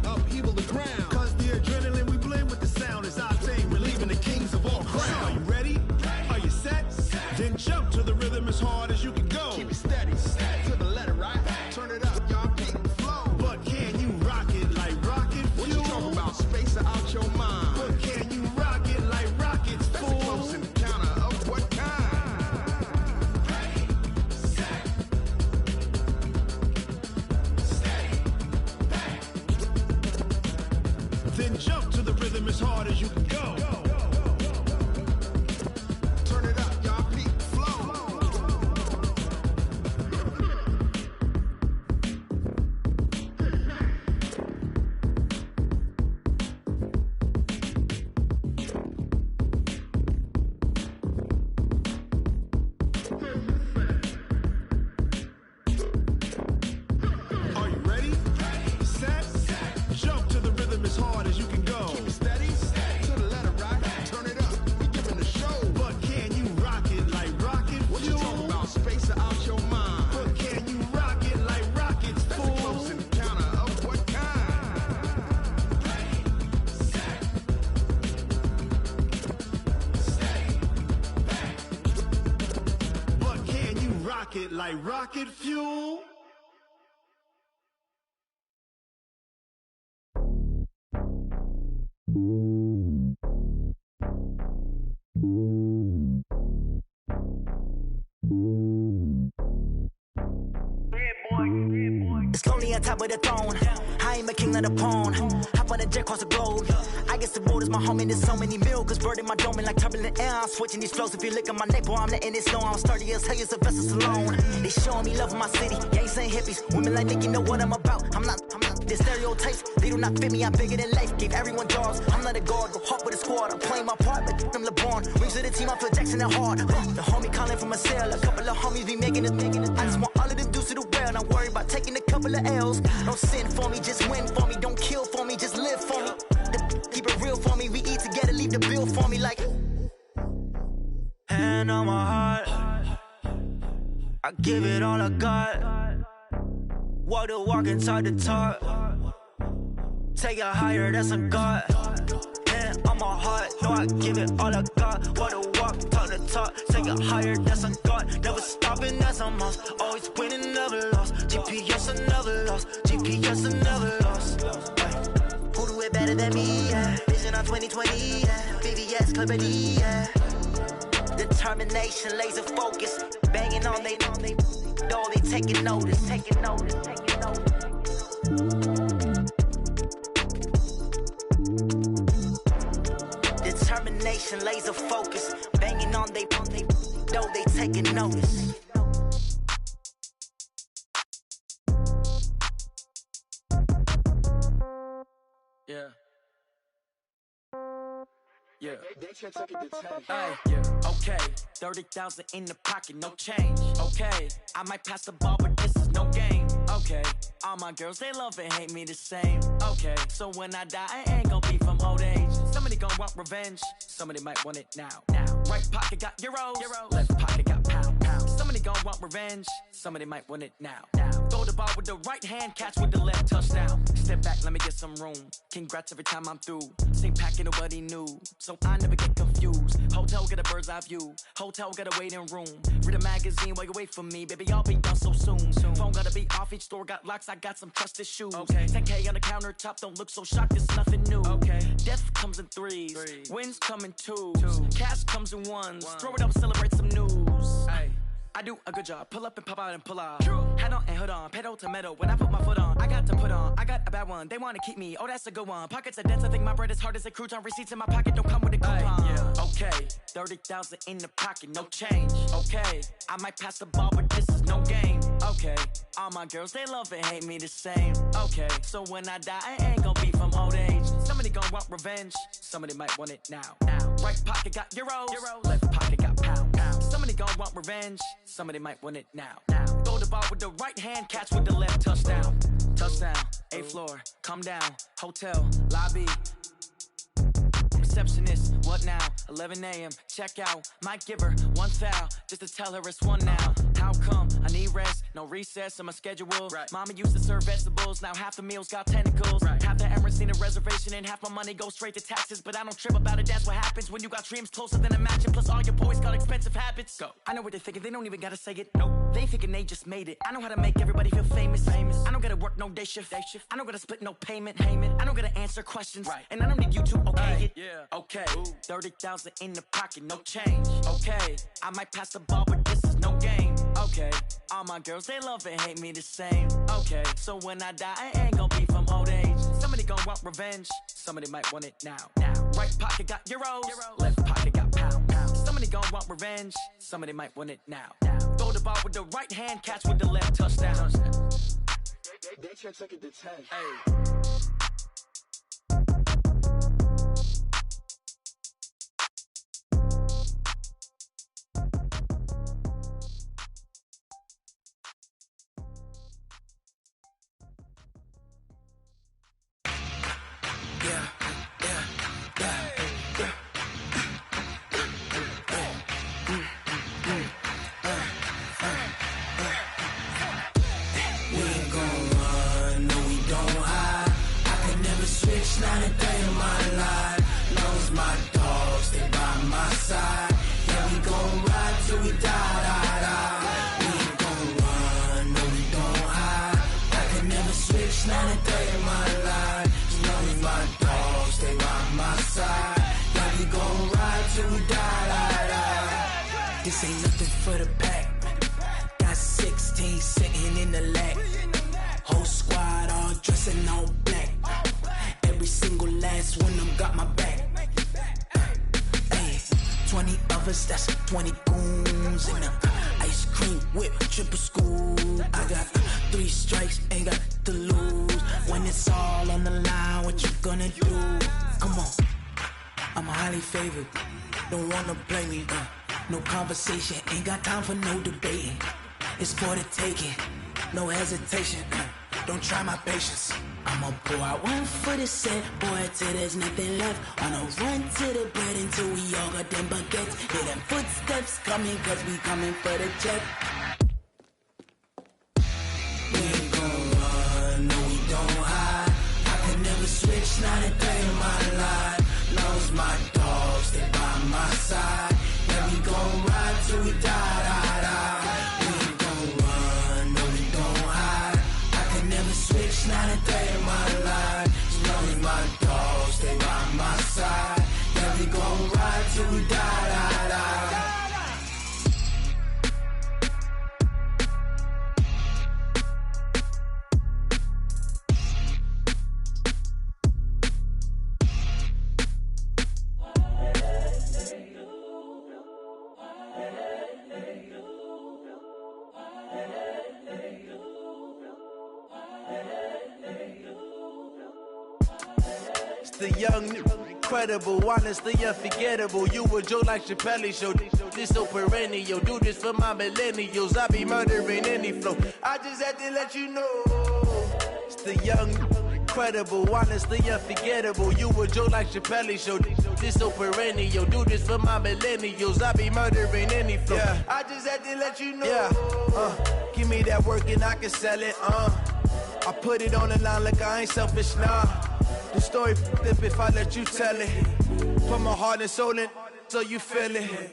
upheaval the ground. Cause the adrenaline we blend with the sound is our thing. Relieving the kings of all crowns. Are you ready? Are you set? Then jump to the rhythm as hard as you can go. Keep it steady. To the letter right. Turn it up, y'all keep the flow. But can you rock it like rocket fuel? What you talking about? Space or out your mind? But can you rock it like rockets, fool? That's a close encounter of what kind? Ready, set, steady, back. Then jump to the rhythm as hard as you can go. Turn it up, y'all keep the flow. Are you ready? Set. Jump to the rhythm as hard as you can go. Keep it steady. To the letter right. Turn it up. We giving the show. But can you rock it like rocket fuel? What you talking about? Space or out your mind? But can you rock it like rockets, fool? That's a close encounter of what kind? Ready, set, steady, back. But can you rock it like rocket fuel? It's lonely on top of the throne. I ain't a king of the pawn. Hop on a jet across the globe. I guess the road is my home and there's so many miracles burning my dome and like turbulent air. I'm switching these flows. If you look at my neck, boy, I'm letting it slow. I'm sturdy as hell, it's a vessel alone. They showing me love in my city. Gang saying hippies. Women like Nick, you know what I'm about. I'm not. Their stereotypes, they do not fit me. I'm bigger than life. Gave everyone jobs. I'm not a guard. Go hard with a squad. I'm playing my part, but I'm LeBron. Rings to the team, I feel Jackson and hard. The homie calling from a cell. A couple of homies be making it. I just want all of them dudes to the well. Not worry about taking a couple of L's. Don't sin for me, just win for me. Don't kill for me, just live for me. Keep it real for me. We eat together, leave the bill for me like. Hand on my heart, I give it all I got. Walk the walk inside the talk. Take it higher, that's a God. Hand on my heart, no, I give it all I got. Walk the walk, talk the talk. Take it higher, that's a God. Never stopping, that's a must. Always winning, never lost. GPS, I never lost. GPS, I never lost. Who do it better than me? Yeah. Vision on 2020, yeah. VVS, Clarity, yeah. Determination, laser focus. Banging on they door, they taking notice. Determination, laser focus. Banging on they door, they taking notice. Yeah. Yeah. Hey, yeah. Okay, 30,000 in the pocket, no change. Okay, I might pass the ball, but this is no game. Okay, all my girls, they love and hate me the same. Okay, so when I die, I ain't gonna be from old age. Somebody gon' want revenge, somebody might want it now. Right pocket got euros, left pocket got pound. Somebody gon' want revenge, somebody might want it now. Throw the ball with the right hand, catch with the left, touchdown. Step back, let me get some room. Congrats every time I'm through. Same packet, nobody new, so I never get confused. Hotel get a bird's eye view, hotel got a waiting room. Read a magazine while you wait for me, baby, I'll be done so soon. Phone gotta be off, each store got locks, I got some trusted shoes. Okay. 10K on the countertop, don't look so shocked, it's nothing new. Okay. Death comes in threes, wins come in twos, cash comes in ones. Throw it up, celebrate some news. Ay. I do a good job, pull up and pop out and pull off. Hat on and hood on, pedal to metal. When I put my foot on, I got to put on. I got a bad one, they wanna keep me. Oh, that's a good one. Pockets are dense, I think my bread is hard as a crouton. Receipts in my pocket don't come with a coupon. Yeah. Okay, 30,000 in the pocket, no change. Okay, I might pass the ball, but this is no game. Okay, all my girls, they love and hate me the same. Okay, so when I die, I ain't gonna be from old age. Somebody gon' want revenge, somebody might want it now. Right pocket got euros, left pocket got pound. Somebody gon' want revenge, somebody might want it now. Throw the ball with the right hand, catch with the left, touchdown. Touchdown, 8th floor, come down, hotel, lobby. Receptionist, what now? 11 a.m., check out. Might give her one foul, just to tell her it's one now. How come? I need rest, no recess in my schedule. Mama used to serve vegetables, now half the meals got tentacles. Half the Emirates need a reservation and half my money goes straight to taxes. But I don't trip about it, that's what happens when you got dreams closer than a mansion. Plus all your boys got expensive habits. Go. I know what they're thinking, they don't even gotta say it. Nope. They thinking they just made it. I know how to make everybody feel famous. I don't gotta work no day shift. I don't gotta split no payment. I don't gotta answer questions. And I don't need you to okay it. Okay, 30,000 in the pocket, no change. Okay, I might pass the ball, but this is no game. Okay, all my girls, they love and hate me the same. Okay, so when I die, I ain't gonna be from old age. Somebody gon' want revenge, somebody might want it now. Right pocket got euros, left pocket got pound. Somebody gon' want revenge, somebody might want it now. Throw the ball with the right hand, catch with the left, touchdown. They took it to 10. Hey. Not a day in my life, long as my dogs stay by my side. Yeah, we gon' ride till we die. We ain't gon' run, no we don't hide. I can never switch, not a day in my life, as long as my dogs stay by my side. Yeah, we gon' ride till we die. This ain't nothing for the pack. Got 16 sitting in the lag. Whole squad all dressing all black. Every single last one of them got my back. Hey, 20 of us, that's 20 goons. And ice cream whip, triple school. I got 3 strikes, ain't got to lose. When it's all on the line, what you gonna do? Come on, I'm highly favored. Don't wanna play me, no conversation, ain't got time for no debating. It's for the taking, no hesitation. Don't try my patience. I'ma pour out one for the set, boy, till there's nothing left. On a run to the bread until we all got them baguettes. Hear them footsteps coming, cause we coming for the check. We ain't gon' run, no we don't hide. I can never switch, not a day in my life. Long as my dogs stay by my side. Yeah, we gon' ride till we die. We ain't gon' run, no we don't hide. I can never switch, not a day in my life, as long as my dogs stay by my side. Yeah, we gon' ride till we die. The young incredible, honestly unforgettable. You a joke like Chappelle Show. This so perennial. Do this for my millennials. I be murdering any flow. I just had to let you know. It's the young, incredible, honestly unforgettable. You a joke like Chappelle Show. This so perennial. Do this for my millennials. I be murdering any flow. Yeah. I just had to let you know. Yeah. Give me that work and I can sell it. I put it on the line like I ain't selfish, nah. The story flip if I let you tell it. Put my heart and soul in so you feel it.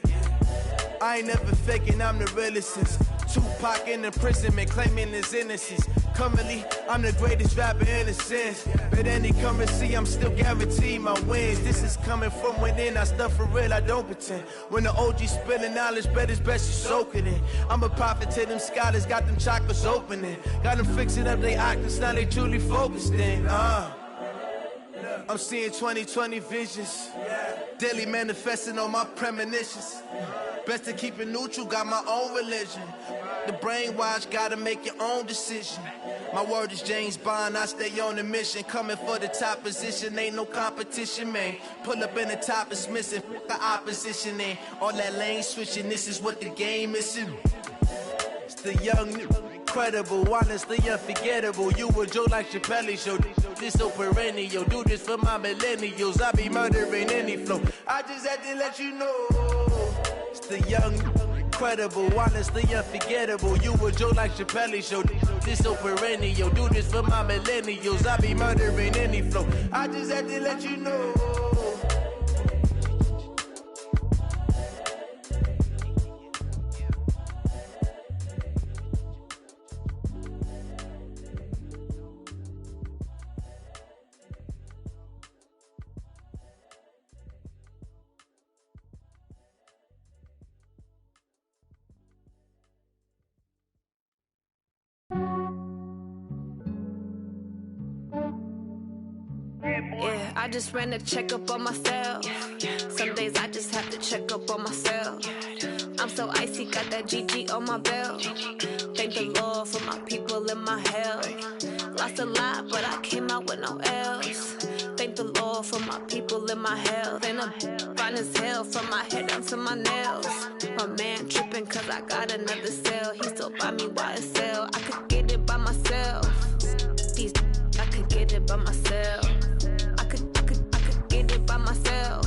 I ain't never faking, I'm the realest since Tupac in imprisonment, claiming his innocence. Currently, I'm the greatest rapper in a sense. But any currency, I'm still guaranteed my wins. This is coming from within, I stuff for real, I don't pretend. When the OG spilling knowledge, bet it's best you soak it in. I'm a prophet to them scholars, got them chakras opening. Got them fixing up they octaves, now they truly focused in. I'm seeing 2020 visions. Daily manifesting on my premonitions. Best to keep it neutral, got my own religion. The brainwash, gotta make your own decision. My word is James Bond, I stay on a mission. Coming for the top position, ain't no competition, man. Pull up in the top, it's missing, the opposition, ain't all that lane switching, this is what the game is. It's the young, incredible, honestly unforgettable. You a joke like Chappelle Show. This so perennial. Do this for my millennials. I be murdering any flow. I just had to let you know. It's the young, incredible, honestly unforgettable. You a joke like Chappelle Show. This so perennial. Do this for my millennials. I be murdering any flow. I just had to let you know. Yeah, I just ran a checkup on myself. Some days I just have to check up on myself. I'm so icy, got that GG on my belt. Thank the Lord for my people in my health. Lost a lot, but I came out with no else. Thank the Lord for my people in my health. And I'm fine as hell from my head down to my nails. My man tripping cause I got another cell. He still buy me YSL. I could get it by myself. These I could get it by myself. I could get it by myself.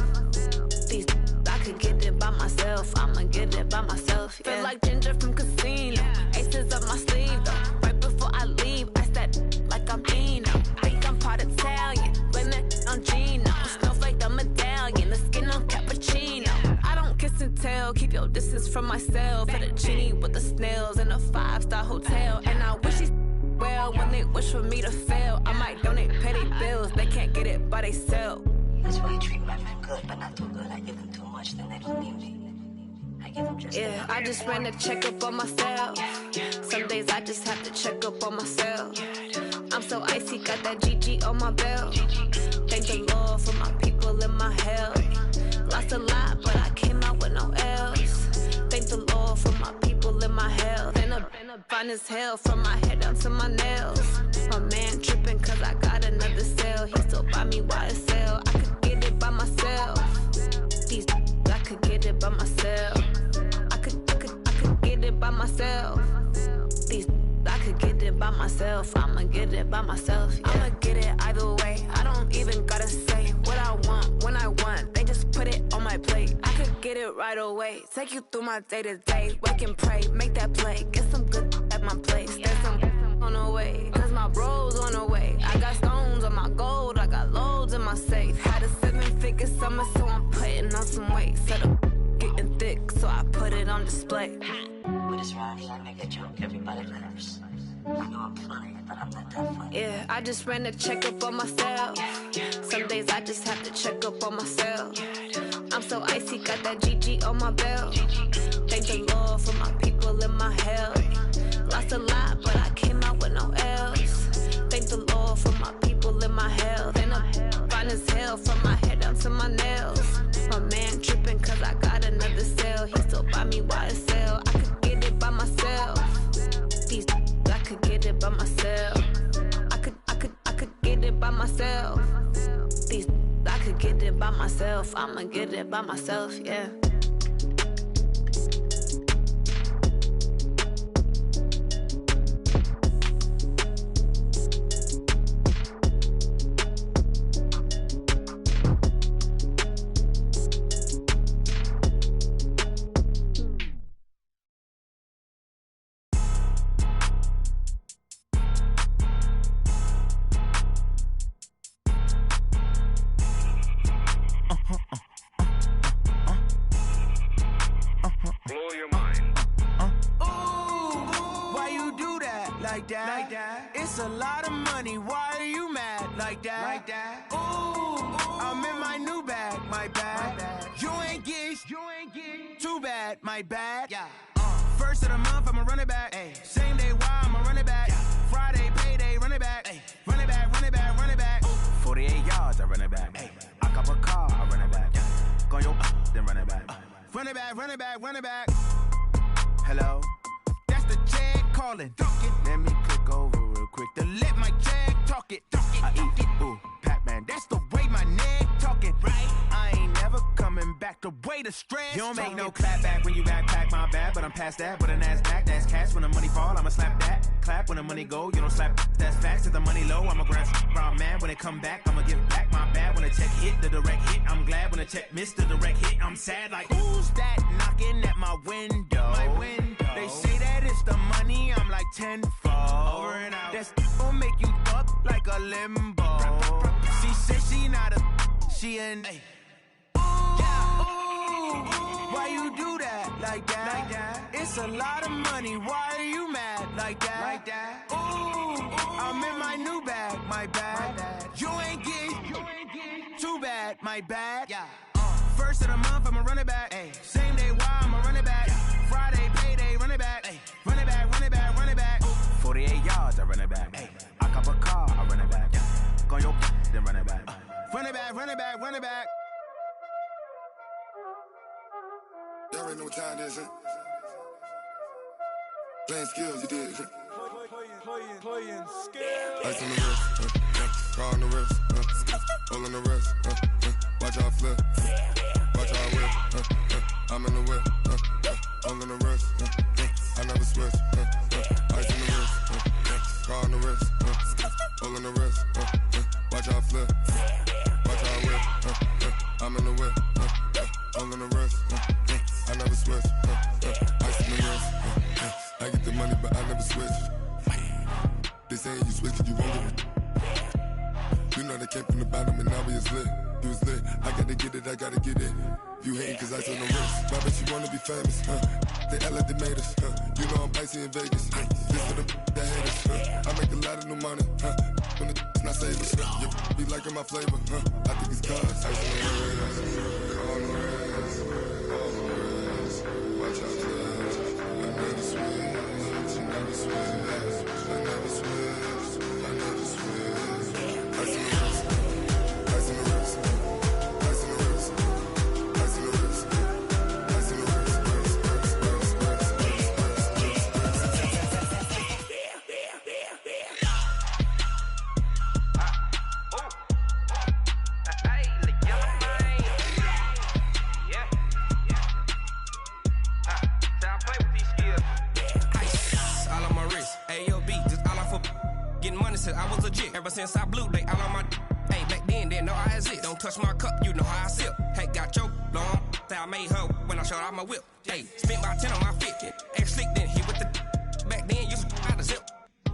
These I could get it by myself. I'ma get it by myself. Yeah. Feel like Ginger from Casino. Aces up my sleeve though. Right before I leave, I said like I'm Dino. Think I'm part Italian. Blame it on Gino. Snowflake the medallion. The skin on cappuccino. I don't kiss and tell. Keep your distance from myself. For the genie with the snails in a 5-star hotel. And I wish he's well when they wish for me to fail. I might donate petty bills. They can't get it by they sell. That's why you treat my men good, but not too good. I give them too much, then they don't need me. I give them just yeah, I just ran a checkup on myself. Some days I just have to check up on myself. I'm so icy, got that GG on my belt. Thank the Lord for my people in my health. Lost a lot, but I came out with no else. Thank the Lord for my people in my health. And I'm fine as hell from my head down to my nails. My man tripping cause I got another cell. He still buy me YSL. I could get it by myself. These I could get it by myself. I could get it by myself. These I could get it by myself. I'ma get it by myself. Yeah. I'ma get it either way. I don't even gotta say what I want when I want. They just put it on my plate. I could get it right away. Take you through my day to day. Wake and pray, make that play. Get some good at my place. There's some on the way. Cause my bro's on the way. I got stones on my gold. I got loads in my safe. Had a 7-figure summer, so I'm putting on some weight. Set up getting thick, so I put it on display. With this rhyme, I make a joke, everybody laughs. I know I'm funny, but I'm not that funny. Yeah, I just ran a checkup on myself. Some days I just have to check up on myself. I'm so icy, got that GG on my belt. Thank the Lord for my people in my health. Lost a lot, but I came out with no else. Thank the Lord for my people in my health. And I'm fine as hell from my head down to my nails. My man tripping cause I got another cell. He still buy me YSL. I could get it by myself. These I could get it by myself. I could get it by myself. These I could get it by myself. I'ma get it by myself, yeah. It's a lot of money, why are you mad like that? Ooh, I'm in my new bag, my bad. You ain't get too bad, my bad. Yeah. First of the month, I'ma run it back. Ay. Same day, why I'ma run it back. Yeah. Friday, payday, run it back. Ay. Run it back, run it back, run it back. 48 yards, I run it back. Ay. I cop a car, I run it back. Yeah. Go your then run it back. Run it back, run it back, run it back. Hello? That's the check calling. Let me click over real quick to let my check talk it. I eat it, ooh, Pac-Man. That's the way my neck talking. Right? I ain't never coming back the way the stress. You don't make no clap back when you backpack, my bad. But I'm past that with an ass back. That's cash when the money fall. I'ma slap that. Clap when the money go. You don't slap. That's facts. If the money low, I'ma grab round man. When it come back, I'ma give back my bad. When the check hit, the direct hit. I'm glad when the check missed the direct hit. I'm sad like, who's that knocking at my window? My window. They say that it's the money. I'm like tenfold. Over and out. That's gon' make you up like a limbo. She said she not a. She an. Ay. Why you do that like that? It's a lot of money. Why are you mad like that? Ooh, I'm in my new bag, my bad. You ain't get too bad, my bad. Yeah. First of the month, I'ma run it back. Ay. Same day, why I'ma run it back. Friday, payday, run it back. Ay. Run it back, run it back, run it back. 48 yards, I run it back. Ay. I cop a car, I run it back. Yeah. Go your then run it back. Run it back, run it back, run it back. Y'all already know what time it is, huh? Playing skills, you did, huh? Playing skills. Ice on the wrist, car on the wrist, hole on the wrist, watch how I flip, watch how I whip, I'm in the whip, hole on the wrist, I never switch, ice on the wrist, car on the wrist, hole on the wrist, watch how I flip, watch how I whip, I'm in the whip, hole on the wrist, I never switch, ice on the wrist, I get the money but I never switch. They saying you switch it, you won't get it. You know they came from the bottom and now we is lit. You was lit, I gotta get it, I gotta get it. You hating cause ice on the wrist. I bet you wanna be famous, They act like they made us, You know I'm icy in Vegas, This for the that hate us, I make a lot of new money, When the not save us, You be liking my flavor, I think it's cause ice on the wrist, on the wrist, on the wrist. Watch out, cuz I never switch, I never switch. I never switch, I never switch. Ice in the wrist, ice in the wrist, ice in the wrist, ice in the wrist, ice in the wrist, I was legit. Ever since I blew, they all on my. Hey, back then, didn't know I exist. Don't touch my cup, you know how I sip. Hey, got your long. Say I made her when I showed out my whip. Hey, spent about 10 on my fit. Ex slick, then hit with the. Back then, used to out the zip.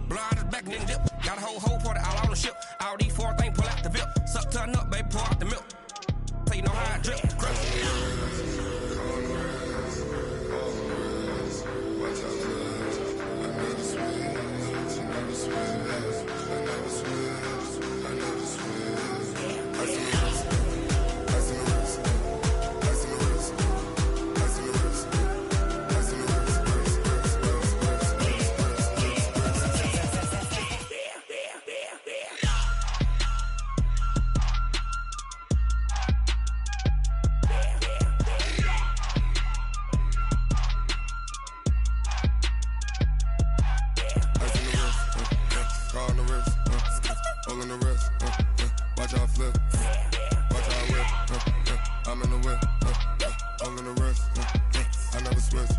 Blow out his back, then dip. Got a whole party all on the ship. All these 4 things, pull out the VIP. Suck, turn up, baby, pour out the milk. So you know how I drip. Crush. I'm in the whip, all in the wrist, I never switch.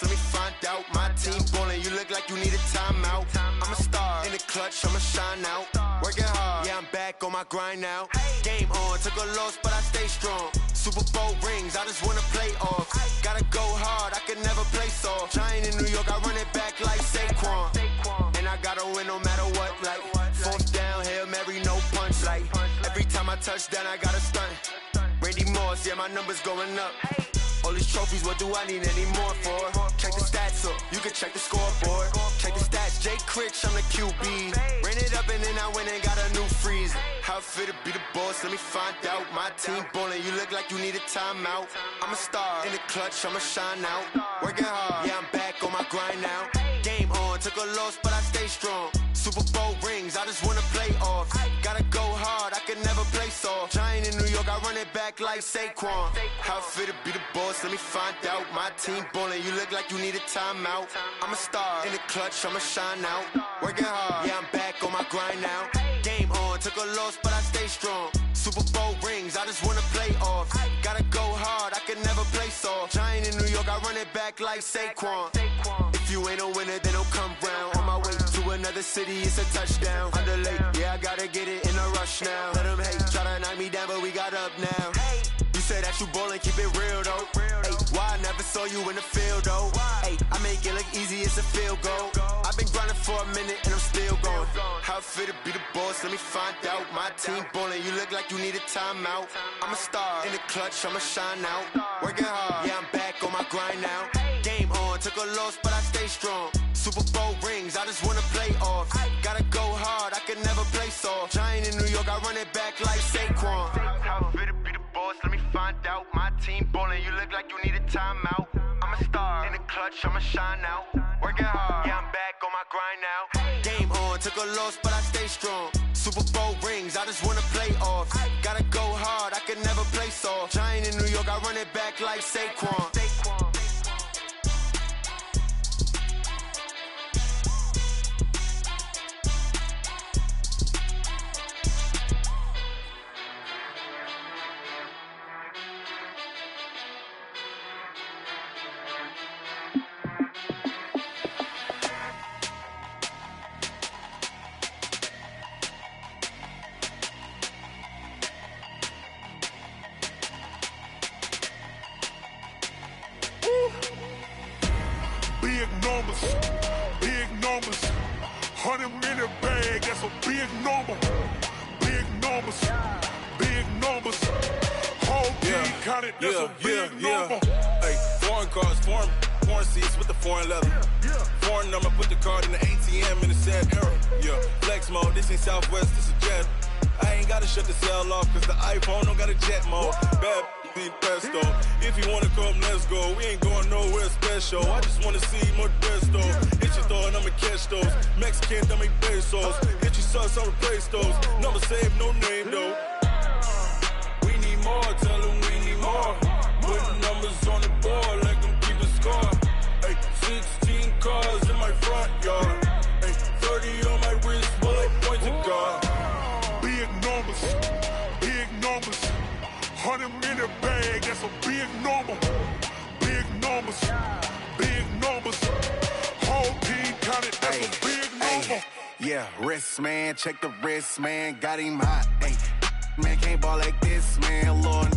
Let me find out. My team ballin', you look like you need a timeout. I'm a star in the clutch, I'ma shine out. Working hard, yeah, I'm back on my grind now. Game on, took a loss, but I stay strong. Super Bowl rings, I just wanna play off. Gotta go hard, I can never play soft. Giant in New York, I run it back like Saquon. And I gotta win no matter what, like fourth down, Hail Mary, no punch. Like every time I touch down, I gotta stunt. Randy Moss, yeah, my numbers going up. All these trophies, what do I need any more for? Check the stats up, you can check the scoreboard. Check the stats, Jay Critch, I'm the QB. Ran it up and then I went and got a new freeze. How it fit to be the boss, let me find out. My team ballin', you look like you need a timeout. I'm a star in the clutch, I'ma shine out. Working hard, yeah, I'm back on my grind now. Game on, took a loss, but I stay strong. Super Bowl rings, I just wanna play off. Gotta go hard, I can never play soft. Giant in New York, I run it back like Saquon. How it fit to be the boss, let me find out. My team ballin', you look like you need a timeout. I'm a star in the clutch, I'ma shine out. Working hard, yeah, I'm back on my grind now. Game on, took a loss, but I stay strong. Super Bowl rings, I just wanna play off. Gotta go hard, I can never play soft. Giant in New York, I run it back like Saquon. If you ain't a winner, then don't come round. On my way to another city, it's a touchdown. Underlay, yeah, I gotta get it in a rush now. Let them hate, try to knock me down, but we got up now. You say that you ballin', keep it real though. Ay, why I never saw you in the field though? Ay, I make it look easy, it's a field goal. I've been grinding for a minute and I'm still going. How it fit to be the boss, let me find out. My team ballin', you look like you need a timeout. I'm a star in the clutch, I'ma shine out. Working hard, yeah, I'm back on my grind now. Game on, took a loss, but I stay strong. Super Bowl rings, I just wanna play off. Gotta go hard, I can never play soft. Giant in New York, I run it back like Saquon. How it fit to be the boss, let me find out. My team ballin', you look like you need a timeout. I'm a star in the clutch, I'ma shine out. Working hard, yeah, I'm back on my grind now. Game on, took a loss, but I stay strong. Super Bowl rings, I just wanna play off. Gotta go hard, I can never play soft. Giant in New York, I run it back like Saquon. Big numbers, 100 minute bag, that's a big number. Big numbers, whole team counted, that's a big number. Hey, foreign cars, foreign seats with the foreign leather. Foreign number, put the card in the ATM in the sad era. Yeah, flex mode, this ain't Southwest, this is Jet. I ain't gotta shut the cell off, cause the iPhone don't got a jet mode. Bad need pesto. If you wanna come, let's go. We ain't going nowhere special. I just wanna see more pesto. Hit your throw and I'ma catch those. Mexican, I make pesos. Hit your sauce, I'll replace those. Number save, no name though. We need more, tell them we need more. Putting numbers on the board like I'm keeping score. Ay, 16 cars in my front yard. Ay, 30 on my wrist, bullet point to God. Big numbers, 100 minute bag, that's a big number. Big numbers, whole team counted, that's a big number. Yeah, wrist man, check the wrist man, got him hot. Ay, man can't ball like this, man. Lord,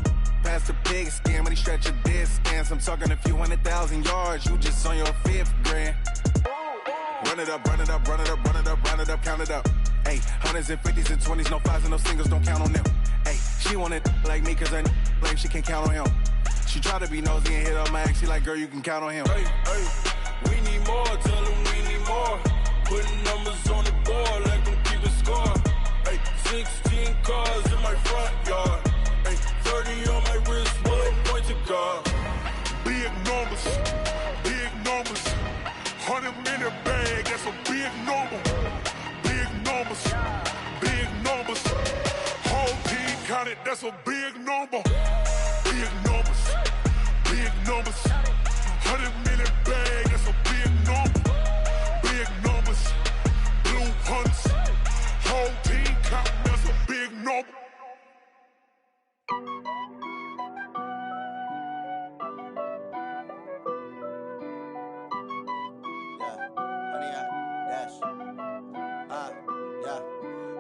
past the pig skin, when he stretch a distance. I'm talking a few 100,000 yards, you just on your 5th grand. Run it up, run it up, run it up, run it up, run it up, count it up. Ay, hundreds and 50s and 20s, no 5s and no singles, don't count on them. Ay, she want it like me, cause her blame, she can't count on him. She try to be nosy and hit up my ex, she like, girl, you can count on him. Hey, we need more, tell them we need more. Putting numbers on the board like I'm keeping score. Ay, 16 cars in my front yard. Ay, 30 on my wrist, bullet point to God. Big numbers, 100 minute bag, that's a big number. Big numbers, that's a big number. Big numbers, big numbers. 100 million bag, that's a big number. Big numbers, blue hunts. Whole team counting, that's a big number.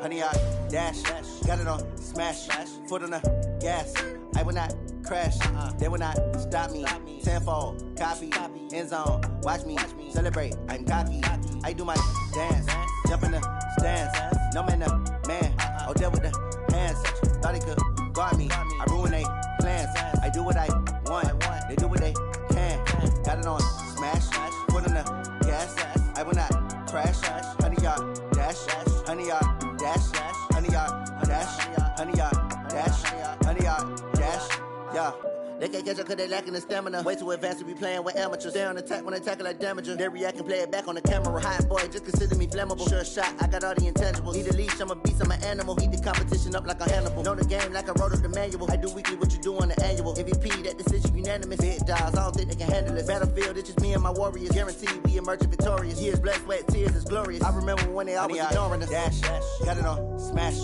Honey, I dash, got it on smash, foot on the gas. I will not crash, they will not stop me. Tenfold, copy, end zone, watch me celebrate. I'm cocky, I do my dance, jump in the stands. No man, man, oh, there with the hands. Thought he could guard me, I ruin they plans. I do what I want, they do what they can. Got it on smash, foot on the gas. I will not crash, honey, y'all dash, honey, y'all dash, honey, y'all dash, honey, y'all dash, honey, y'all dash, yeah. They can't catch up cause they lacking the stamina. Way too advanced to be playing with amateurs. Stay on attack when they tackle like damager. They react and play it back on the camera. Hot boy, just consider me flammable. Sure shot, I got all the intangibles. Need a leash, I'm a beast, I'm an animal. Eat the competition up like a Hannibal. Know the game like I wrote up the manual. I do weekly what you do on the annual. MVP, that decision unanimous. Big dogs, I don't think they can handle it. Battlefield, it's just me and my warriors. Guaranteed we emerging victorious. Years, blood, sweat, tears, it's glorious. I remember when they always ignoring us. Dash, got it on smash,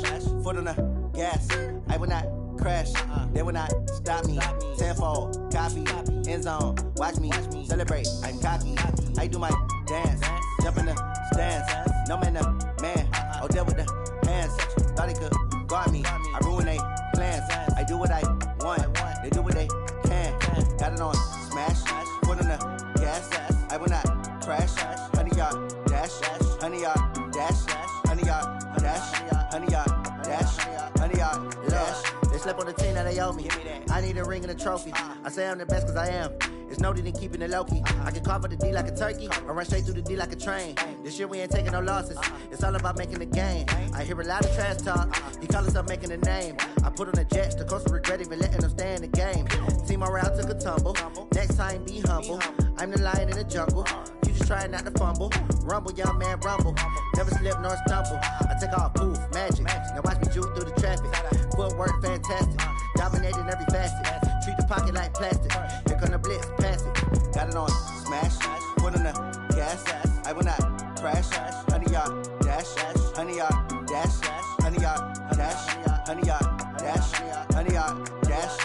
foot on the gas. I will not crash, they will not stop me. Tenfold, copy, end zone, watch me celebrate. I'm cocky, I do my dance, jump in the stands. No man, man, oh, there with the hands. Thought he could guard me, I ruin they plans. I do what I want, they do what they can. Got it on smash, foot on the gas. I will not crash, honey, y'all dash, honey, y'all dash, honey, y'all dash, honey, y'all dash, honey, y'all dash. They slept on the team that they owe me. I need a ring and a trophy. I say I'm the best cause I am. It's no need in keeping it low-key. I can carve up the D like a turkey or run straight through the D like a train. This year we ain't taking no losses. It's all about making the game. I hear a lot of trash talk. He call himself making a name. I put on the Jets. The coach will regret even letting them stay in the game. Team morale took a tumble. Next time be humble. I'm the lion in the jungle. You just trying not to fumble. Rumble, young man, rumble. Never slip nor stumble. I take off, poof, magic. Now watch me juke through the traffic. Footwork fantastic. Dominating every facet. Treat the pocket like plastic. Here come the blitz, pass it. Got it on smash. Foot on the gas. I will not crash. Honey, y'all dash. Honey, y'all dash. Honey, y'all dash. Honey, y'all dash. Honey, y'all dash.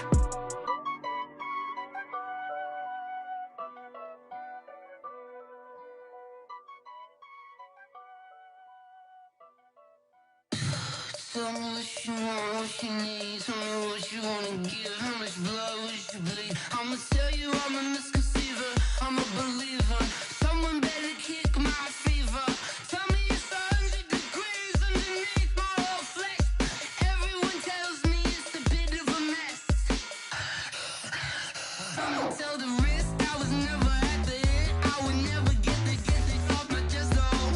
Tell me what you want, what you need. Tell me what you wanna give. How much blood would you bleed? I'ma tell you I'm a misconceiver. I'm a believer. Someone better kick my fever. Tell me it's 100 degrees underneath my whole flesh. Everyone tells me it's a bit of a mess. I'ma tell the risk I was never at the end. I would never get this off my chest. Oh,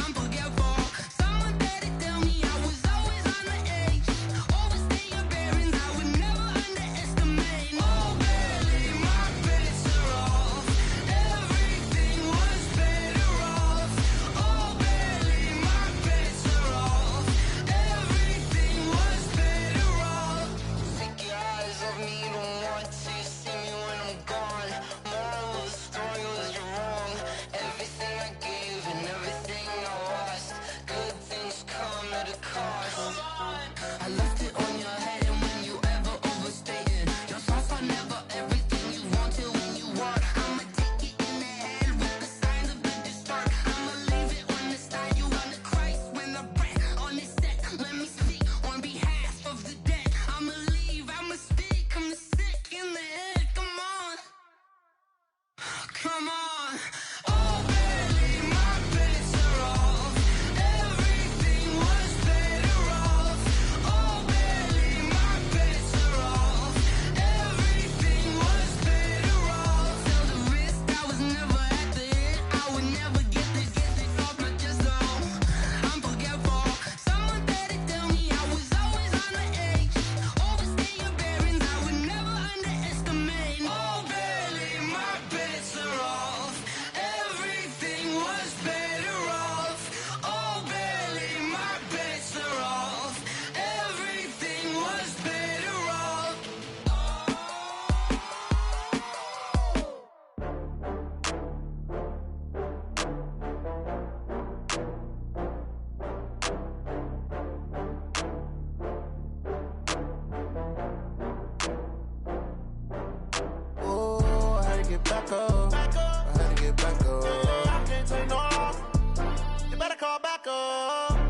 I'm forgetful. Someone better tell me I was always on the edge. Overstay your bearings, I would never underestimate. Oh, barely, my bets are off.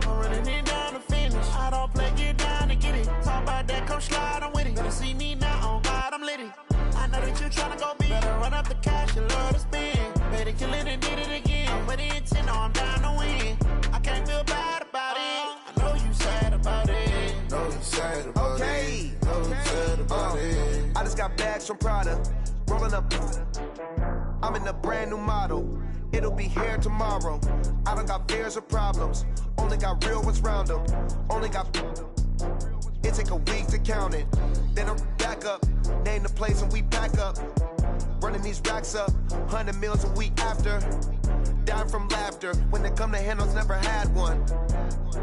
I'm running it down to finish. I don't play, get down to get it. Talk about that, come slide, I'm with it. Better see me now, on God, I'm litty. I know that you tryna go big. Better run up the cash, you love to spend. Better kill it and did it again. I'm with the intent, I'm down to win. I can't feel bad about it. I know you sad about it. Know you sad about it. Know you sad about it. I just got bags from Prada. Rolling up. I'm in a brand new model. It'll be here tomorrow. I don't got fears or problems. Only got real ones round them. Only got. It take a week to count it. Then I'm back up. Name the place and we pack up. Running these racks up. 100 meals a week after. Dying from laughter. When they come to handles, never had one.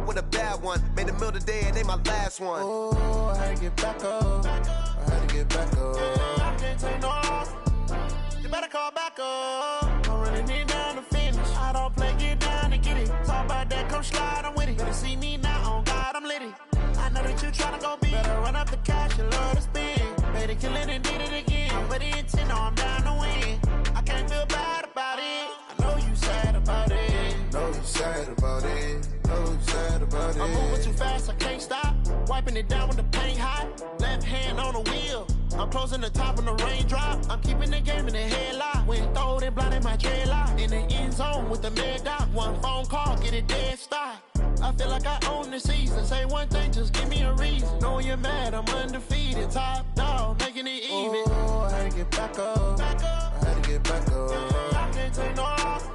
With a bad one. Made a meal today and they my last one. Oh, I had to get back up. I had to get back up. I can't take no off. You better call back up. I'm running it down to finish. I don't play, get down to get it. Talk about that, come slide, I'm with it. Better see me now, on God, I'm litty. I know that you tryna go big. Better run up the cash, you love to spend. Better kill it and did it again. I'm with the intent, I'm down to win. I can't feel bad about it. I know you sad about it. Know you sad about it. Know you sad about it. I'm moving too fast, I can't stop. Wiping it down with the paint hot. Left hand on the wheel. I'm closing the top of the raindrop. I'm keeping the game in the headlock. When throwed and blinded my dreadlock. In the end zone with the mad dot. One phone call, get it dead stop. I feel like I own the season. Say one thing, just give me a reason. Knowing you're mad, I'm undefeated. Top dog, making it even. Oh, I had to get back up. I had to get back up. I can't take no off.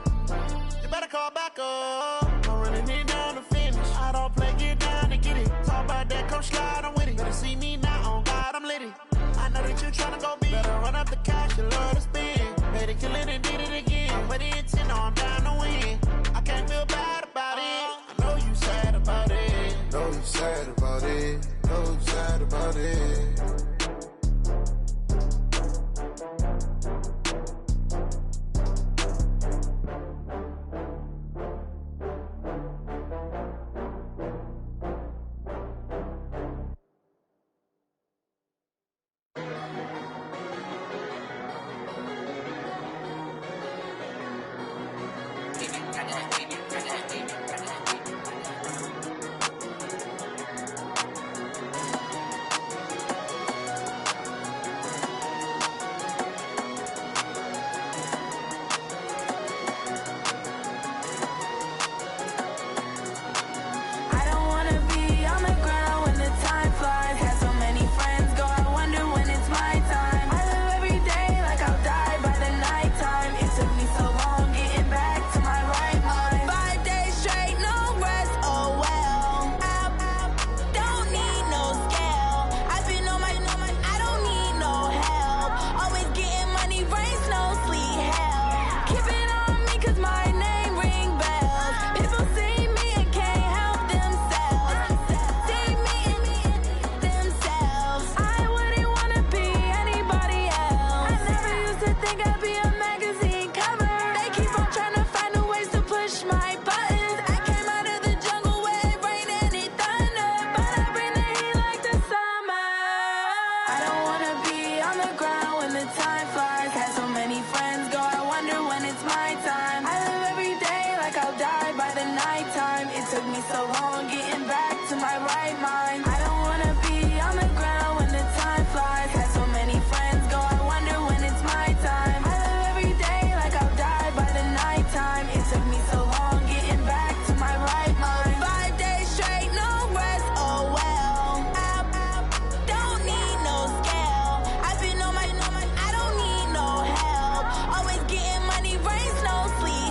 You better call back up. I'm running it down to finish. I don't play, get down to get it. Talk about that, come slide, I'm with it. Better see me now, on God, I'm litty. I know that you tryna go big. Better run up the cash, you love to spend. Better kill it and did it again. I'm with the intent, I'm down to win. I can't feel bad about it. I know you sad about it. Know you sad about it. Know you sad about it.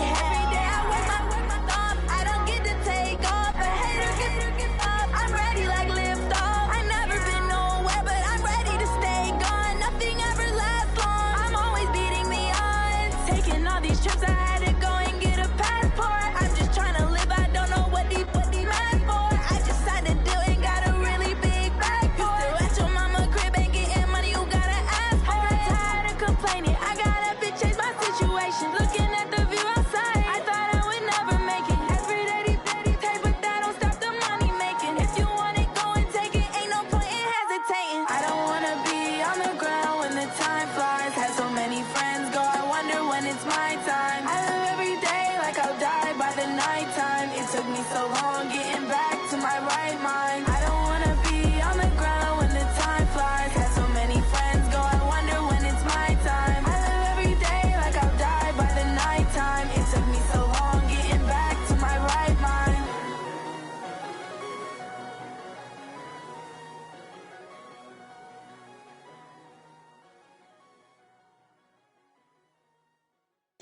Every day I wake my thumb, I don't get to take off. A hater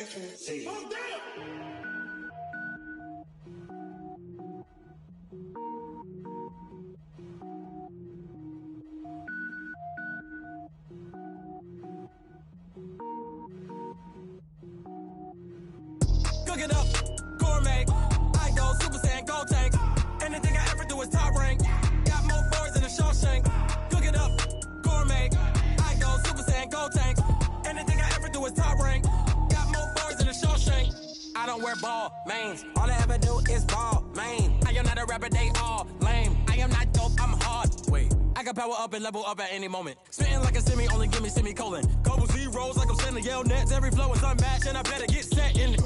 FNC. Oh, damn! Cook it up, gourmet. I go Super Saiyan, gold tank. Anything I ever do is top rank. Got more boards than a Shawshank. Cook it up, gourmet. I go Super Saiyan, gold tank. Anything I ever do is top rank. Got more boards than a Shawshank. I don't wear ball mains. All I ever do is ball main. I am not a rapper, they all lame. I am not dope, I'm hard. Wait, I can power up and level up at any moment. Spitting like a semi, only give me semicolon. Couple zeros like I'm sending yell nets. Every flow is unmatched and I better get set in.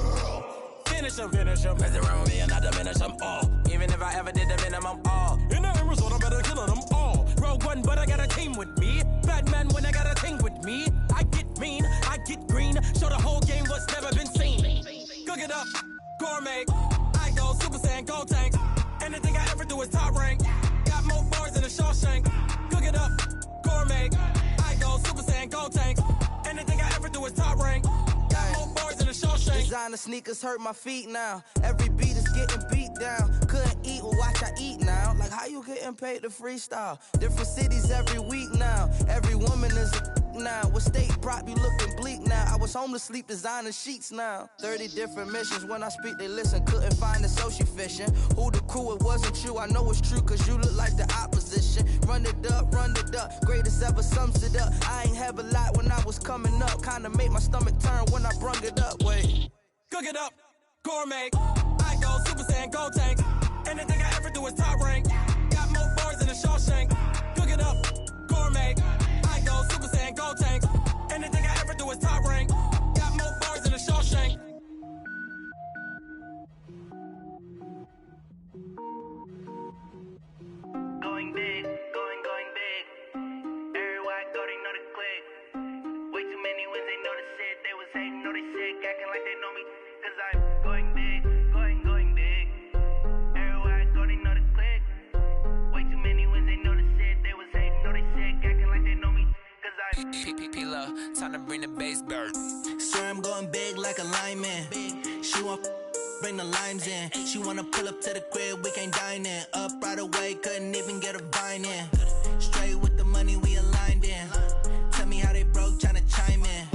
Finish them. Mess around with me and I diminish them all. Even if I ever did the minimum all. In the end result, I better kill them all. Rogue One, but I got a team with me. Batman when I got a team with me. I get mean, I get green. Show the whole game what's never been seen. Cook it up, gourmet. I go Super Saiyan, gold tank. Anything I ever do is top rank. Got more bars than a Shawshank. Cook it up, gourmet. I go Super Saiyan, gold tank. Anything I ever do is top rank. Got more bars than a Shawshank. Designer sneakers hurt my feet now. Every beat is getting beat down. Couldn't eat, well watch I eat now. Like how you getting paid to freestyle? Different cities every week now. Every woman is a now. With state prop, you looking bleak now. I was home to sleep, designer sheets now. 30 different missions. When I speak, they listen. Couldn't find the social fishing. Who the crew, it wasn't you. I know it's true, cause you look like the opposition. Run it up. Greatest ever sums it up. I ain't have a lot when I was coming up. Kinda made my stomach turn when I brung it up. Wait. Cook it up, gourmet. I go Super Saiyan, gold tank. Anything I ever do is top rank. Got more bars than a Shawshank. Cook it up, gourmet. I go Super Saiyan, gold tank. Anything I ever do is top rank. Got more bars than a Shawshank. Going big, going big. Everywhere I go, they know the click. Way too many wins, they know the shit. They was hating, know they sick, acting like they know me. Cause I'm going big, going big. Everywhere I go, they know the click. Way too many wins, they know the shit. They was hating, know they sick, acting like they know me. Cause I'm P-P-P-Love, time to bring the bass bird. Swear I'm going big like a lineman. She want bring the limes in. She wanna pull up to the crib, we can't dine in. Up right away, couldn't even get a vine in. Straight with the money we aligned in. Tell me how they broke, tryna chime in.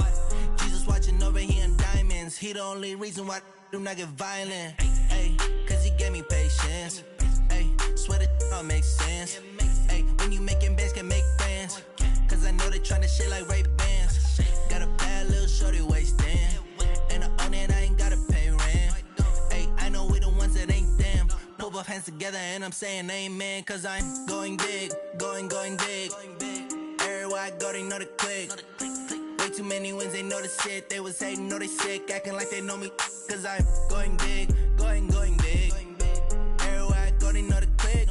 Jesus watching over here in diamonds. He the only reason why I do not get violent. Ay, cause he gave me patience. Ay, swear that all makes sense. Ay, when you making bands, can make friends. Cause I know they tryna shit like Ray-Bans. Got a bad little shorty wasting. And I own it, I ain't gotta pay rent. Ay, I know we the ones that ain't them. Put both hands together and I'm saying amen. Cause I'm going big, going big. Everywhere I go, they know the click. Way too many wins, they know the shit. They was hating, know they sick, acting like they know me. Cause I'm going big, going big. Everywhere I go, they know the click.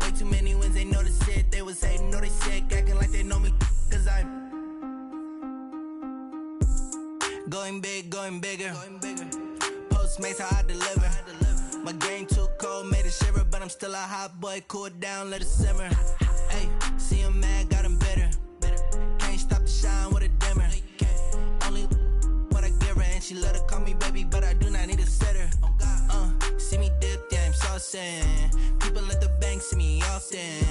Way too many wins, they know the shit. They was hating, know they sick, acting like they know me. Cause I'm going big, going bigger. Postmates how I deliver. My game too cold, made it shiver, but I'm still a hot boy. Cool it down, let it simmer. Hey, see him mad, got him bitter. Can't stop the shine with a dimmer. Only what I give her, and she let her call me baby, but I do not need a sitter. See me dip, yeah, I'm saucing. People at the bank see me often.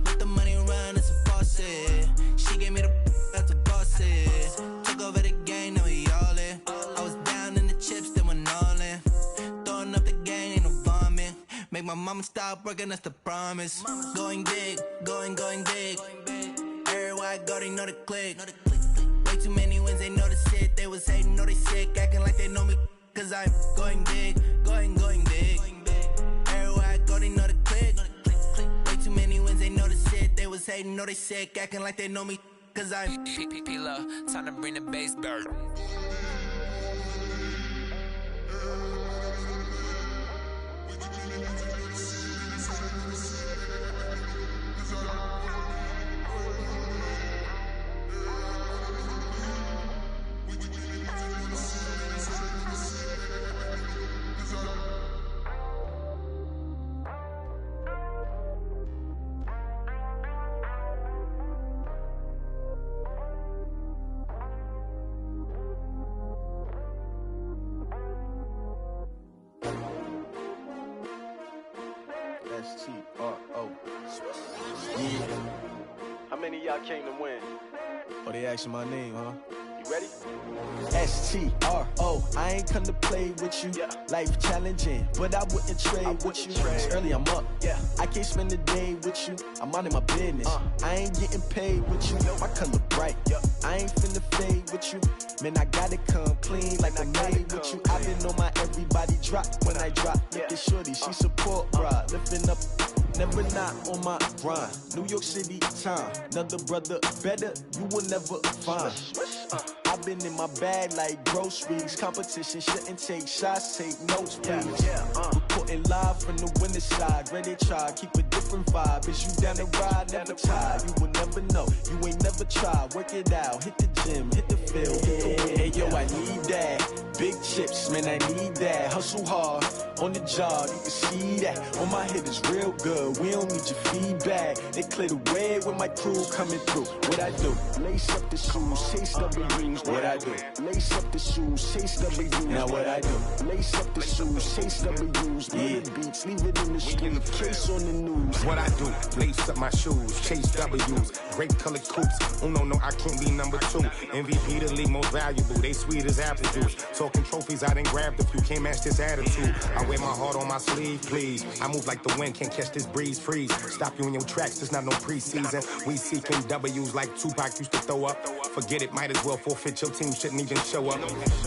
Let the money run, it's a faucet. She gave me the that's a boss it. Took over the game, now we all in. I was down in the chips, then went all in. Throwing up the gang, ain't no vomit. Make my mama stop working, that's the promise. Going big, going big. Everywhere I go, they know the click. Way too many wins, they know the shit. They was hating, know they sick, acting like they know me. Cause I'm going big, going big. Everywhere I go, they know the click. Way too many wins, they know the shit. They was hating, know they sick, acting like they know me. Cause I'm P-P-P-Love, time to bring the bass bird. S-T-R-O. Yeah. How many of y'all came to win? Oh, they asking my name, huh? You ready? S-T-R-O. I ain't come to play with you. Life challenging, but I wouldn't trade with you. It's early, I'm up. I can't spend the day with you. I'm out in my business. I ain't getting paid with you. My color bright. I ain't finna fade with you. Man, I gotta come clean like I made with you. I've been on my everybody drop when I drop. Look at shorty, she support, bruh. Lifting up, never not on my grind. New York City time. Another brother better, you will never find. I've been in my bag like groceries. Competition shouldn't take shots, take notes, please. Reporting live from the winning side. Ready to try, keep a different vibe. Is you down the ride, never tired. You will never know, you ain't never tried. Work it out, hit the gym, hit the field, hit the win. Hey yo, I need that. Big chips, man, I need that. Hustle hard, on the job, you can see that. On my hit is real good, we don't need your feedback. They clear the way with my crew coming through. What I do? Lace up the shoes, chase W's. What I do? Lace up the shoes, chase W's. Now what I do? Lace up the shoes, chase W's. Yeah, beats, leave it in the street, case on the news. What I do? Lace up my shoes, chase W's. Great colored coops. Oh no, I can't be number 2. MVP the league most valuable. They sweet as apple juice. Talking trophies, I done grabbed a few. Can't match this attitude. I wear my heart on my sleeve, please. I move like the wind, can't catch this breeze. Freeze. Stop you in your tracks, there's not no preseason. We seeking W's like Tupac used to throw up. Forget it, might as well forfeit. Your team shouldn't even show up.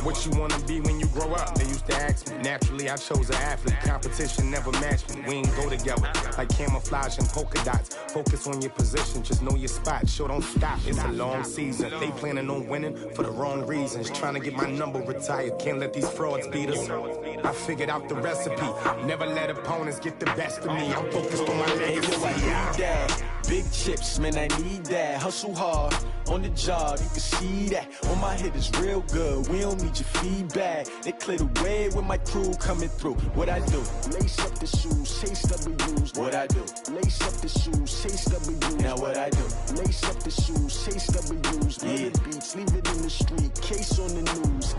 What you wanna be when you grow up? They used to ask me. Naturally, I chose an athlete. Competition never matched me. We ain't go together like camouflage and polka dots. Focus on your position, just know your spot. Sure, don't stop. It's a long season. They planning on winning for the wrong reasons. Trying to get my number retired. Can't let these frauds beat us. I figured out the recipe. Never let opponents get the best of me. I'm focused on my legacy. Hey, yo, I need that. Big chips, man, I need that. Hustle hard, on the job, you can see that. On my hit is real good, we don't need your feedback. They clear the way with my crew coming through. What I do? Lace up the shoes, chase W's. What I do? Lace up the shoes, chase W's. Now what I do? Lace up the shoes, chase W's. Yeah, beats, leave it in the street, case on the news.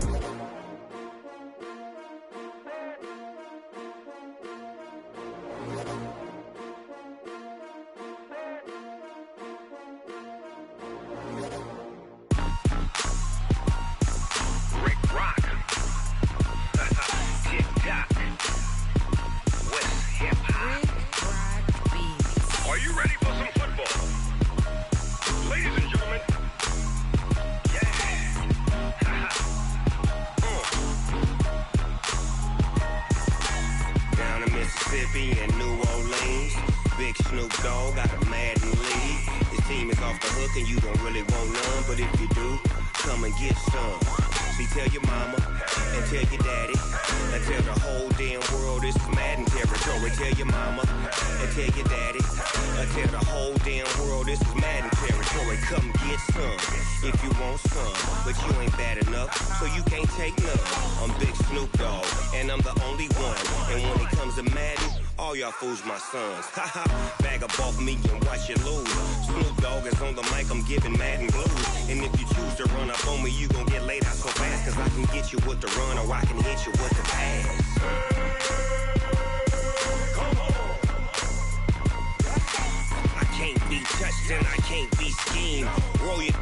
Fools my sons. Haha, bag up off me and watch you lose. Snoop Dogg is on the mic, I'm giving Madden blues. And if you choose to run up on me, you gon' get laid out so fast. Cause I can get you with the run or I can hit you with the pass. Come on. I can't be touched and I can't be schemed. Roll you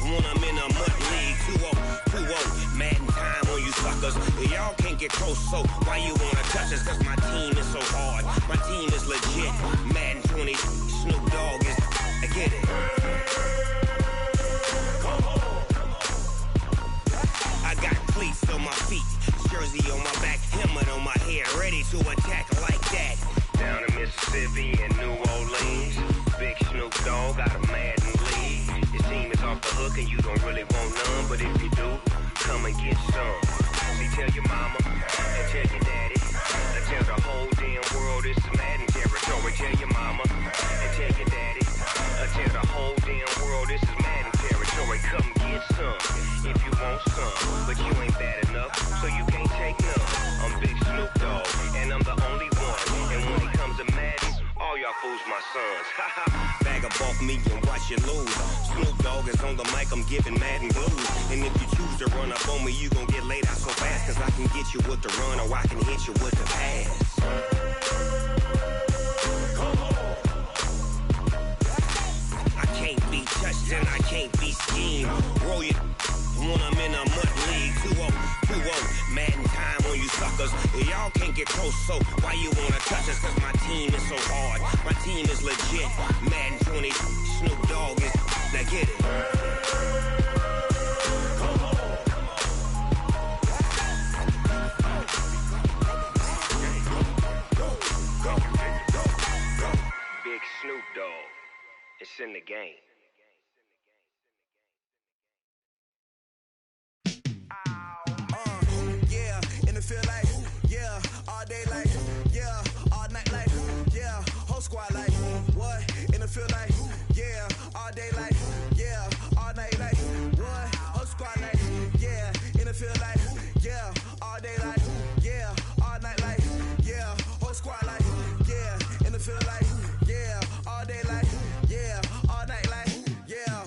when I'm in a mud league. 2-0, Madden time on you suckers. Y'all can't get close, so why you wanna touch us? Cause my team is so hard. My team is legit. Madden 20, Snoop Dogg is. I get it. Come on. I got cleats on my feet, jersey on my back, helmet on my head, ready to attack like that. Down in Mississippi and New Orleans, big Snoop Dogg got a Madden league. Your team is off the hook and you don't really want none, but if you do, come and get some. See, tell your mama and tell your daddy. Tell the whole damn world it's Madden territory. Tell your mama and tell your daddy. Tell the whole damn world this is Madden territory. Come get some if you want some, but you ain't bad enough, so you can't take none. I'm Big Snoop Dogg, and I'm the only one. And when it comes to Madden, all y'all fools my sons. Bag up off me and watch you lose. Snoop Dogg is on the mic, I'm giving Madden blues. And if you choose to run up on me, you gon' get laid out so fast. Cause I can get you with the run or I can hit you with the pass. So why you wanna touch us? Cause my team is so hard. My team is legit. Madden 20, Snoop Dogg is. Now get it. Big Snoop Dogg. It's in the game. Yeah, in the field like, yeah, all day like, yeah, all night like, yeah, whole squad like, what? In the field like, yeah, all day like, yeah, all night like, what? Whole squad like, yeah, in the field like, yeah, all day like, yeah, all night like, yeah, whole squad like, yeah, in the field like, yeah, all day like, yeah, all night like, yeah.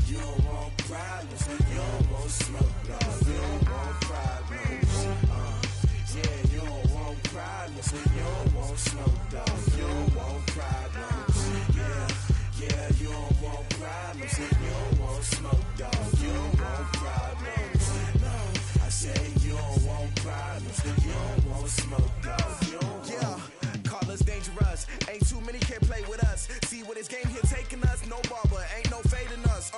You don't want problems, you don't want smoke, no. You don't want problems, yeah, you don't want problems, you don't want smoke, dog. You don't want problems, yeah, you don't want problems, you don't want smoke, dog. You don't want problems, no. I say you don't want problems, you don't want smoke, dog. You don't Yeah, call us dangerous. Ain't too many can play with us. See what this game here taking us. No barber, ain't no fading us.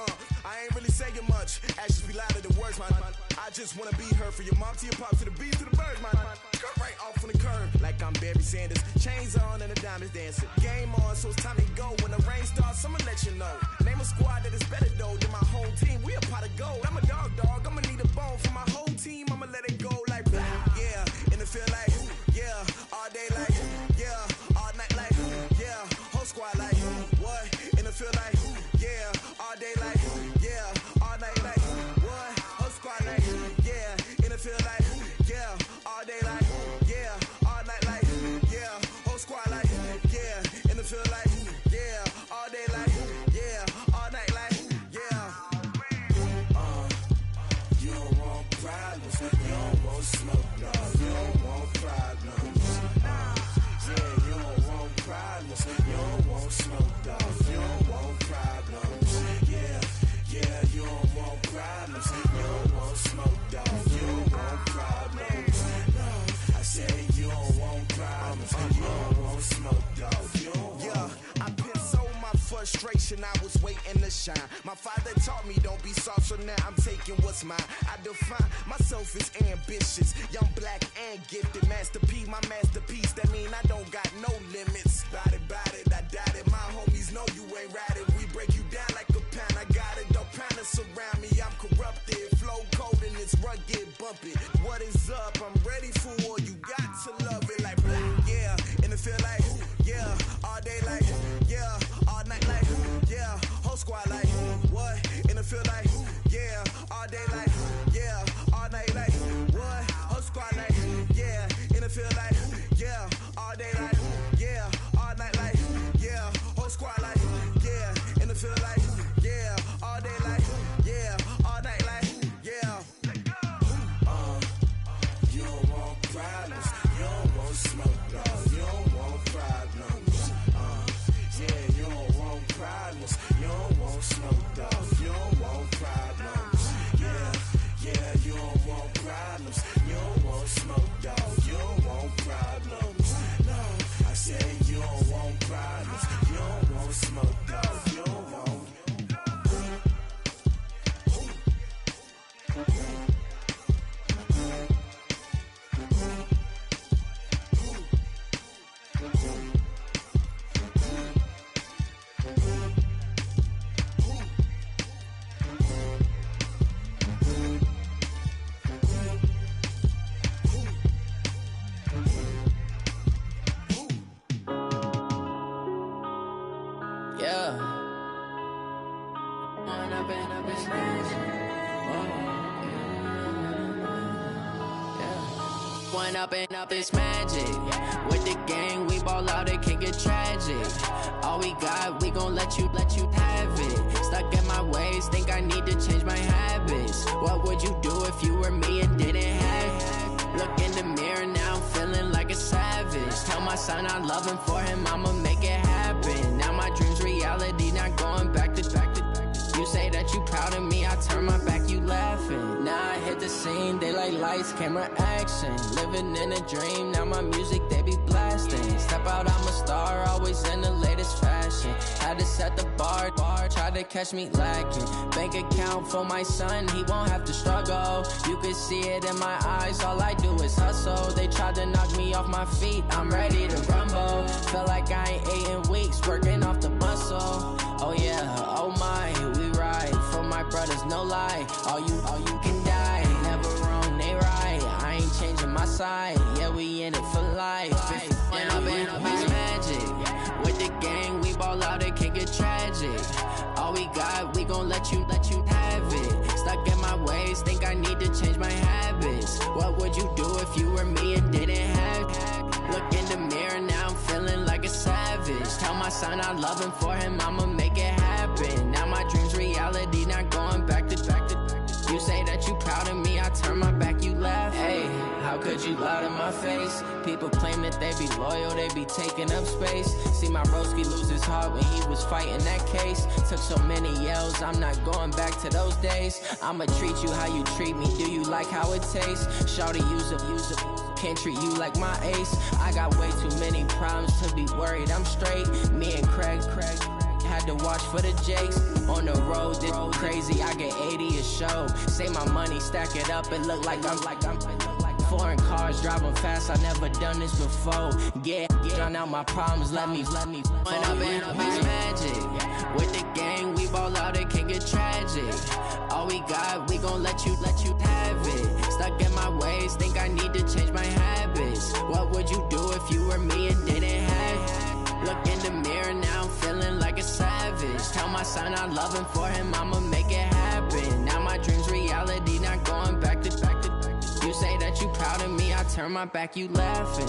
I ain't really saying much. Actions be louder than words, man. I just wanna be heard. For your mom to your pop to the beat to the birds, man. Cut right off on the curb like I'm Barry Sanders. Chains on and the diamonds dancing. Game on, so it's time to go. When the rain starts, I'ma let you know. Name a squad that is better though than my home team. We a pot of gold. I'm a dog. I'ma need a bone for my whole team. I'ma let it go like blah. Yeah, in the field like, yeah, all day like, yeah, all night like, yeah, whole squad like, what? In the field like, yeah, all day like, yeah, all night like, what? Whole squad like, yeah, in the field like, yeah, all day like, yeah, all night like, yeah, whole squad like, yeah, in the field like, yeah, all day like, yeah, all night like, yeah. You don't want problems, you don't want smoke, no. You don't want problems, yeah, you don't want problems, you don't want smoke, dog. You don't want problems, yeah, you don't want problems, you don't want smoke, dog. You don't want problems, no. I say you don't want problems, you don't want smoke, dog. You don't want. Yeah, I put so my frustration, I was waiting to shine. My father taught me don't be soft, so now I'm taking what's mine. I define myself as ambitious, young, black, and gifted. Master P, my masterpiece, that mean I don't got no limits. Bout it, I doubt it. My homies know you ain't ratted. We break you down like a pound. I got it, don't pound us around me. I'm corrupted, flow cold and it's rugged, bumpy. What is up? I'm ready for war. You got to love it like blah. Yeah, in the field like, yeah, all day like, yeah, all night like, yeah, whole squad like, what? In the field like, yeah, all day like, yeah, all night like, what? Whole squad like, yeah, in the field like, yeah, all day like, yeah, all night like, yeah, whole squad like, yeah, in the field like, yeah, all day like, yeah, all night like, yeah. You don't want problems, you don't want smoke, dog. You don't want problems, yeah, you don't want problems, you don't want smoke, dog. You don't want problems, yeah, you don't want problems, you don't want smoke, dog. You don't want problems, no. I say you don't want problems, you don't want smoke, dog. You don't want. Yeah. One up and up is magic. With the gang, we ball out, it can get tragic. All we got, we gon' let you have it. Stuck in my ways, think I need to change my habits. What would you do if you were me and didn't have it? Look in the mirror now, I'm feeling like a savage. Tell my son I love him, for him I'ma make it happen. Now my dream's reality, not going back to. You say that you proud of me, I turn my back, you laughing. Now I hit the scene. They like lights, camera, action. Living in a dream, now my music they be blasting. Step out, I'm a star, always in the latest fashion. Had to set the bar, try to catch me lacking. Bank account for my son, he won't have to struggle. You can see it in my eyes, all I do is hustle. They tried to knock me off my feet, I'm ready to rumble. Felt like I ain't ate in weeks, working off the muscle. Oh yeah, oh my, we ride for my brothers, no lie. All you can die, never wrong, they right. I ain't changing my side, yeah, we in it for life. When up in it's magic. With the gang, we ball out, it can get tragic. All we got, we gon' let you have it. Stuck in my ways, think I need to change my habits. What would you do if you were me and didn't have it? Look in the mirror, now I'm feeling like a savage. Tell my son I love him, for him I'ma make it happen. Now my dream's reality, not going back to. You say that you proud of me, I turn my back, you laugh. Hey, how could you lie to my face? People claim that they be loyal, they be taking up space. See my broski lose his heart when he was fighting that case. Took so many yells, I'm not going back to those days. I'ma treat you how you treat me, do you like how it tastes? Shawty, use a can't treat you like my ace. I got way too many problems to be worried, I'm straight. Me and Craig had to watch for the Jakes. On the road, this crazy, I get 80 a show. Say my money, stack it up, it look like I'm foreign cars, driving fast, I never done this before. Yeah, drown out my problems, let me When up in it's magic. With the gang, we ball out, it can get tragic. All we got, we gon' let you have it. Stuck in my ways, think I need to change my habits. What would you do if you were me and didn't have it? Look in the mirror, now I'm feeling like a savage. Tell my son I love him, for him I'ma make it happen. Now my dream's reality, not going back to. You say that you proud of me, I turn my back, you laughing.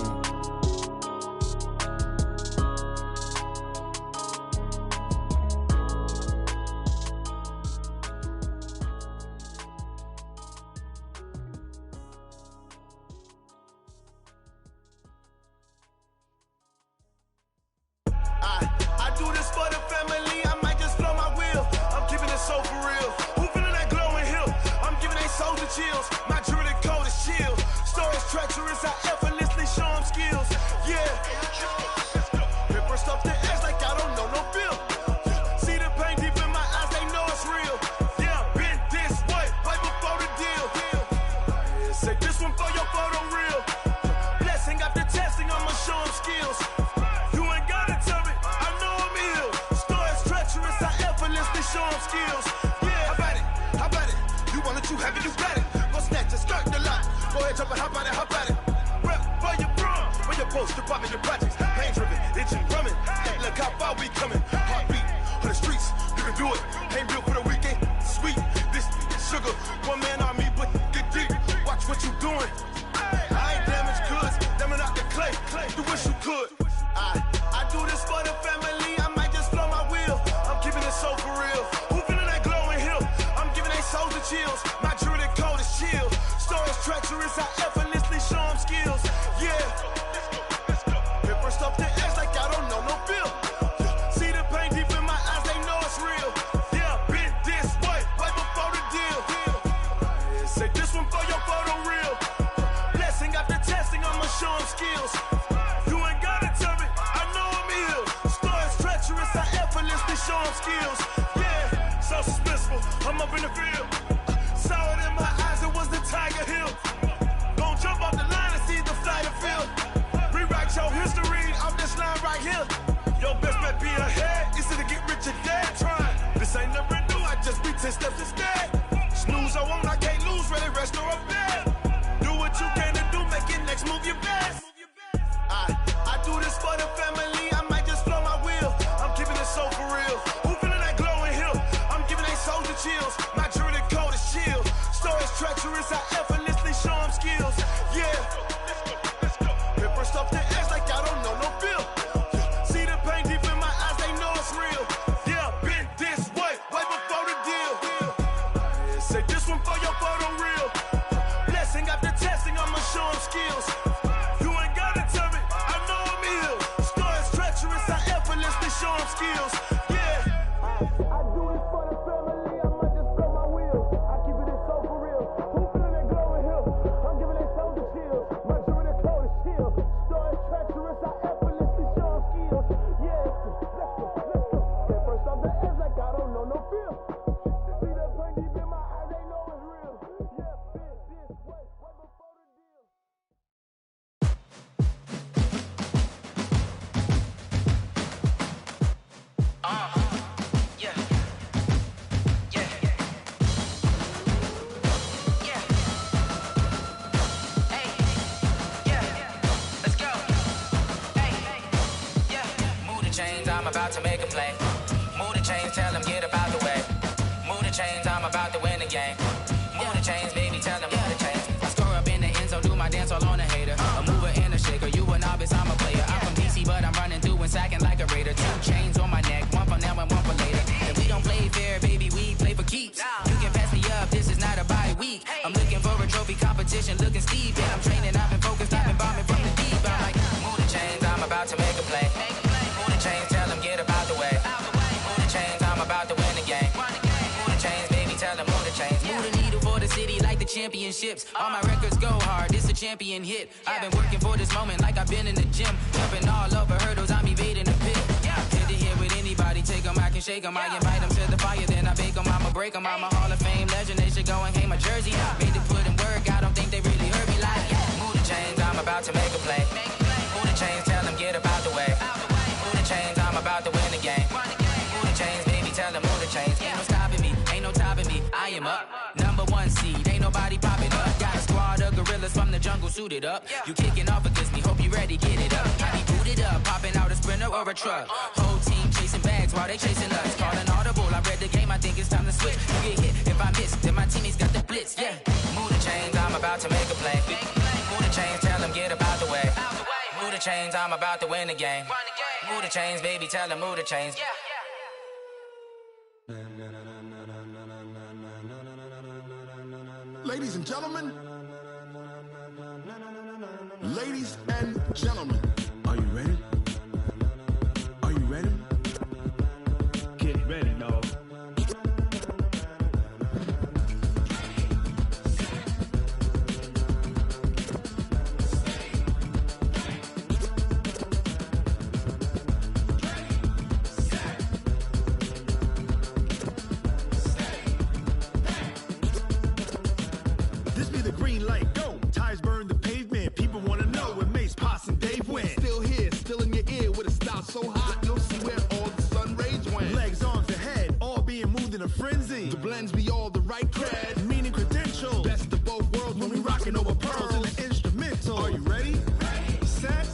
I do this for the family, I might just blow my wheel. I'm keeping it so for real. Who feeling that glowing hill? I'm giving they souls the chills. My jewelry code is chill. Stories treacherous, I effortlessly show them skills. Yeah. Paper stuff the edge like I don't know no feel. See the pain deep in my eyes, they know it's real. Yeah, been this way, way before the deal. Say this one for your photo real. Blessing after testing, I'ma show them skills. Show them skills. Yeah, how about it? You want it, you have it, you got it. Go snatch it, skirt the lot. Go ahead, jump it, hop at it. Rep for your brum, where your post, department, your projects. Pain driven, itching, drumming. Hey, look how far we coming. Heartbeat on the streets, you can do it. Ain't built for the weekend. Sweet, this sugar, one man army, but get deep. Watch what you doing. I ain't damaged goods, damn out the clay. You wish you could. I do this for the family. I might just blow my wheel. I'm keeping it so for real. Who feeling that glowing hill? I'm giving they souls the chills. My jewelry code is chill. Stories treacherous, I effortlessly show them skills. Yeah. Paper stuff the edge like I don't know no feel. See the pain deep in my eyes, they know it's real. Yeah, been this way, way before the deal. Say this one for your photo real. Blessing after testing, I'ma show them skills. You ain't gotta tell me, I know I'm ill. Stories treacherous, I effortlessly show them skills. Yeah, so suspenseful, I'm up in the field. Saw it in my eyes, it was the Tiger Hill. Don't jump off the line and see the flight of field. Rewrite your history off this line right here. Your best bet be ahead, is to get rich or dead. Trying, this ain't never new, I just be 10 steps instead. Snooze I won't, I can't lose, ready, rest or a bed. Do what you can to do, make it next move your best. I do this for the family, I might just blow my wheel. I'm keeping it so for real. Who feeling that glowing hill? I'm giving they souls the chills. My jewelry code is chill. Stories treacherous, I effortlessly show them skills. Yeah. Paper stuff the edge like I don't know no feel. See the pain deep in my eyes, they know it's real. Yeah, been this way, way before the deal. Say this one for your photo real. Blessing after testing, I'ma show them skills. You ain't gotta tell me, I know I'm ill. chains, I'm about to make a play. Move the chains, tell them get up out the way. Move the chains, I'm about to win the game. Move the chains, baby, tell them move the chains. I score up in the end zone, do my dance all on a hater. A mover and a shaker, you a novice, I'm a player. I'm from DC, but I'm running through and sacking like a raider. 2 chains on my neck, one for now and one for later. And we don't play fair, baby, we play for keeps. You can pass me up, this is not a bye week. I'm looking for a trophy competition, looking steep. And I'm training, I've been focused, I've been bombing from the deep. I'm like, move the chains, I'm about to make a play. Move the chains, tell them get up out the way. Move the chains, I'm about to win the game. Move the chains, baby, tell them move the chains. Move the needle for the city like the championships. All my records go hard, this a champion hit. I've been working for this moment like I've been in the gym. Jumping all over hurdles, I'm evading the pit. Head to head with anybody, take them, I can shake them. I invite them to the fire, then I bake them, I'ma break them. I'm a Hall of Fame legend, they should go and hang my jersey. Made to put in work, I don't think they really heard me like, move the chains, I'm about to make a play. Move the chains, tell them get up out the way. Move the chains, I'm about to win the game. Move the chains, baby, tell them move the chains. Ain't no stopping me, ain't no topping me, I am up. Number 1 seed, ain't nobody popping up. Got a squad of gorillas from the jungle suited up. You kicking off against me, hope you ready, get it up. I be booted up, popping out a Sprinter or a truck. Whole team chasing bags while they chasing us. Calling audible, I read the game, I think it's time to switch. You get hit, if I miss, then my teammates got the blitz, yeah. Move the chains, I'm about to make a play. Move the chains, tell them get up out the way. Move the chains, I'm about to win the game. Move the chains, baby, tell them move the chains. Ladies and gentlemen, ladies and gentlemen, are you ready? Are you ready? Get ready, dog. This be the green light, go. Tires burn the pavement. People want to know where Mace, Posse, and Dave went. Still here, still in your ear with a style so hot, you'll see where all the sun rays went. Legs, arms, and head, all being moved in a frenzy. The blends be all the right cred, meaning credentials. Best of both worlds when we rocking over pearls in the instrumental. Are you ready? Set,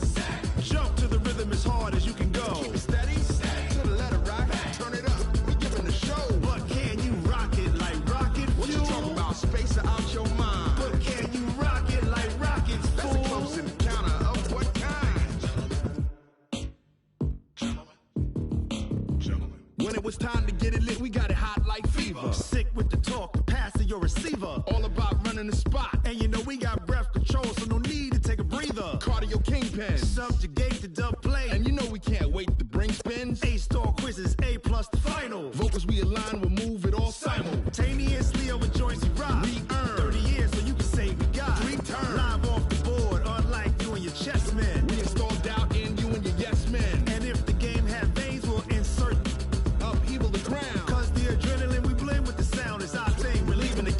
jump to the rhythm as hard as you can go. Keep it steady, to the letter rock, turn it up. We giving the show. But can you rock it like rocket fuel? What you talking about? Space out your mind. But can you rock it like rockets? That's a close encounter of what kind? When it was time to get it lit, we got it hot like fever. Sick with the talk, the pass of your receiver. All about running the spot. And you know we got breath control, so no need to take a breather. Cardio kingpin, subjugate the dub play.